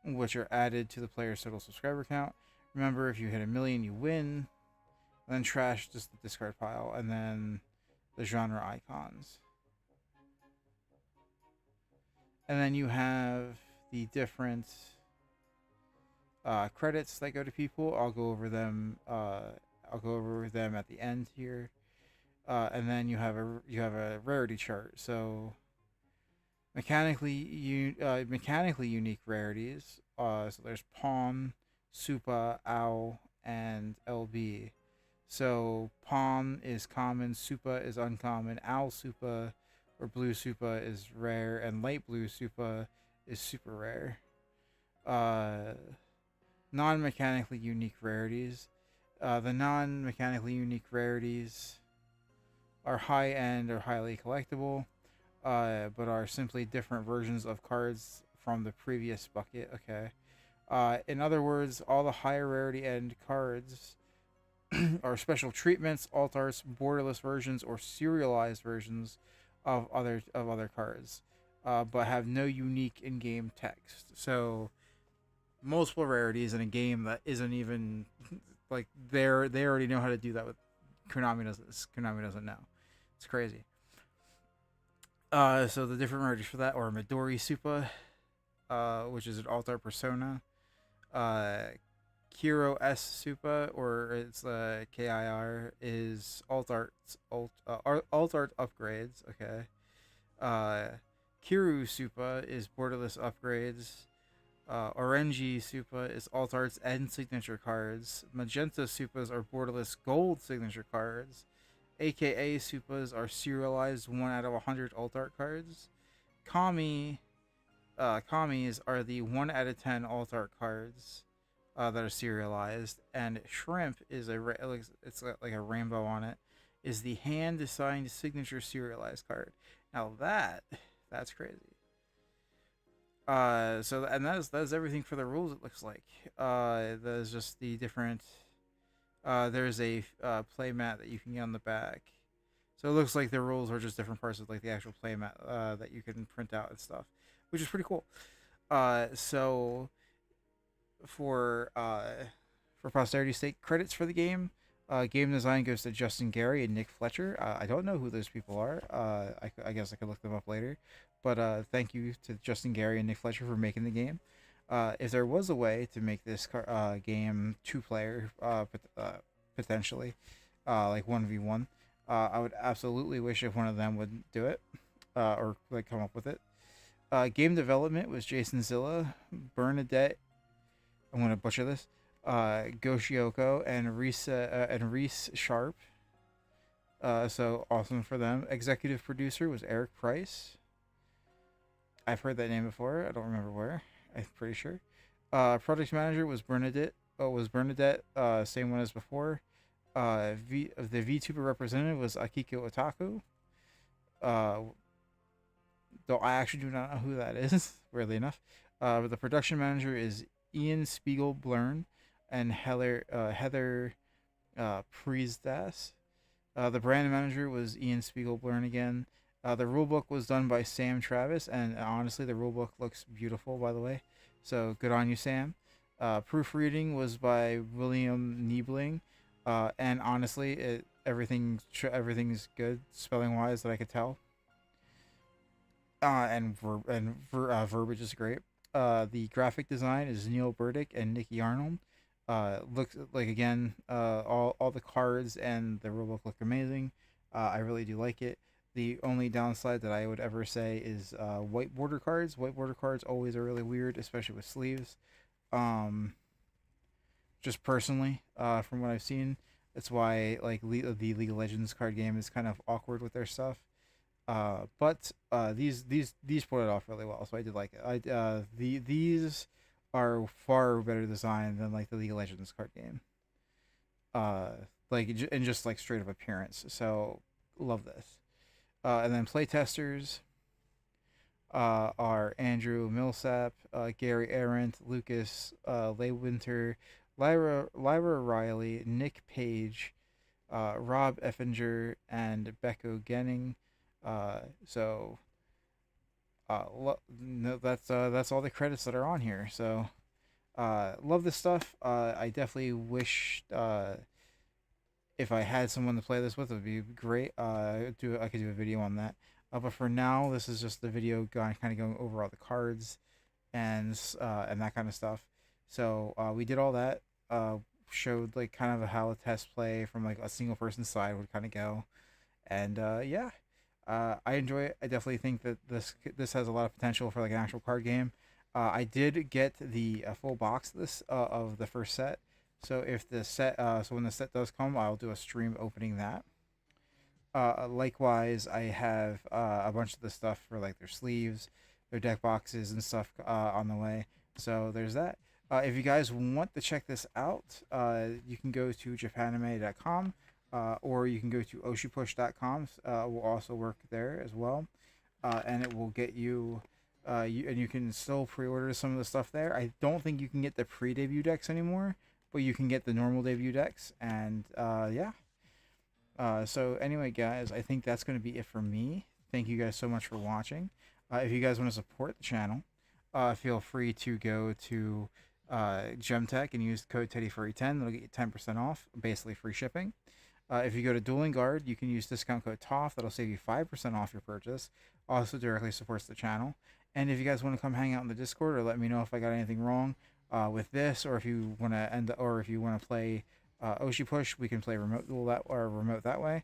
which are added to the player's total subscriber count. Remember, if you hit 1,000,000, you win. And then trash just the discard pile, and then the genre icons. And then you have the different credits that go to people. I'll go over them. I'll go over them at the end here. And then you have a rarity chart. So mechanically unique rarities. So there's Palm, Supa, Owl, and LB. So Palm is common, Supa is uncommon, Owl Supa or Blue Supa is rare, and Light Blue Supa is super rare. Uh, Non-mechanically unique rarities. The non-mechanically unique rarities are high end or highly collectible, but are simply different versions of cards from the previous bucket. Okay. In other words, all the higher rarity end cards are special treatments, alt arts, borderless versions, or serialized versions of other cards, but have no unique in-game text. So multiple rarities in a game that isn't even like they already know how to do that with Konami doesn't know. It's crazy. So the different rarities for that are Midori Supa, which is an alt art persona. Uh, Kiro S Supa, or it's KIR, is alt art upgrades. Okay. Kiru Supa is borderless upgrades. Orange Supa is alt arts and signature cards. Magenta Supas are borderless gold signature cards. AKA Supas are serialized 1 out of 100 alt art cards. Kamis are the 1 out of 10 alt art cards that are serialized, and Shrimp is it's like a rainbow on it, is the hand assigned signature serialized card. Now that's crazy. So and that's everything for the rules. It looks like there's just the different. There's a play mat that you can get on the back. So it looks like the rules are just different parts of like the actual play mat that you can print out and stuff, which is pretty cool. So for posterity's sake, credits for the game. Game design goes to Justin Gary and Nick Fletcher. I don't know who those people are. I guess I could look them up later. But thank you to Justin Gary and Nick Fletcher for making the game. If there was a way to make this game two-player, potentially, like 1v1, I would absolutely wish if one of them would do it, or like come up with it. Game development was Jason Zilla, Bernadette. I'm gonna butcher this. Goshioko and Reese Sharp. So awesome for them. Executive producer was Eric Price. I've heard that name before. I don't remember where. I'm pretty sure. Project manager was Bernadette. Same one as before. The VTuber representative was Akiko Otaku. Though I actually do not know who that is, weirdly enough. But the production manager is Ian Spiegel Blurn and Heather Priestas. The brand manager was Ian Spiegel Blurn again. The rulebook was done by Sam Travis, and honestly, the rulebook looks beautiful, by the way. So good on you, Sam. Proofreading was by William Niebling, and honestly, everything's good spelling wise that I could tell. Verbiage is great. The graphic design is Neil Burdick and Nikki Arnold. Looks like again, all the cards and the rulebook look amazing. I really do like it. The only downside that I would ever say is white border cards. White border cards always are really weird, especially with sleeves. Just personally, from what I've seen, that's why like the League of Legends card game is kind of awkward with their stuff. But these pulled it off really well, so I did like it. These are far better designed than like the League of Legends card game. Like and just like straight up appearance. So love this. And then playtesters. are Andrew Millsap, Gary Arendt, Lucas Laywinter, Lyra Riley, Nick Page, Rob Effinger, and Becco Genning. So no, that's all the credits that are on here. So love this stuff. I definitely wish if I had someone to play this with, it would be great. I could do a video on that. But for now, this is just the video kind of going over all the cards and that kind of stuff. So we did all that. Showed like kind of how a test play from like a single person side would kind of go, and yeah, I enjoy it. I definitely think that this has a lot of potential for like an actual card game. I did get the full box of this of the first set. So if the set, so when the set does come, I'll do a stream opening that. Likewise, I have a bunch of the stuff for like their sleeves, their deck boxes, and stuff on the way. So there's that. If you guys want to check this out, you can go to japanime.com or you can go to oshipush.com. Will also work there as well, and it will get you. And you can still pre-order some of the stuff there. I don't think you can get the pre-debut decks anymore, but you can get the normal debut decks. And yeah, so anyway, guys, I think that's going to be it for me. Thank you guys so much for watching. If you guys want to support the channel, feel free to go to Gemtech and use code TeddyFurry10. That'll get you 10% off, basically free shipping. If you go to Dueling Guard, you can use discount code TOFF. That'll save you 5% off your purchase. Also directly supports the channel. And if you guys want to come hang out in the Discord or let me know if I got anything wrong with this, or if you want to play Oshi Push, we can play remote duel that or remote that way.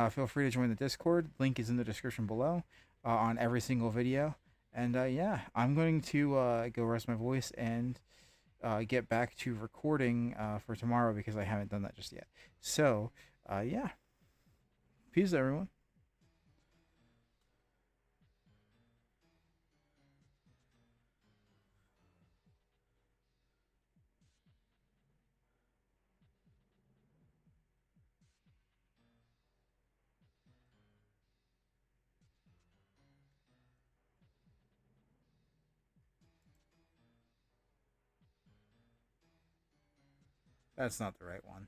Feel free to join the Discord. Link is in the description below on every single video. And yeah, I'm going to go rest my voice and get back to recording for tomorrow because I haven't done that just yet. So yeah, peace everyone. That's not the right one.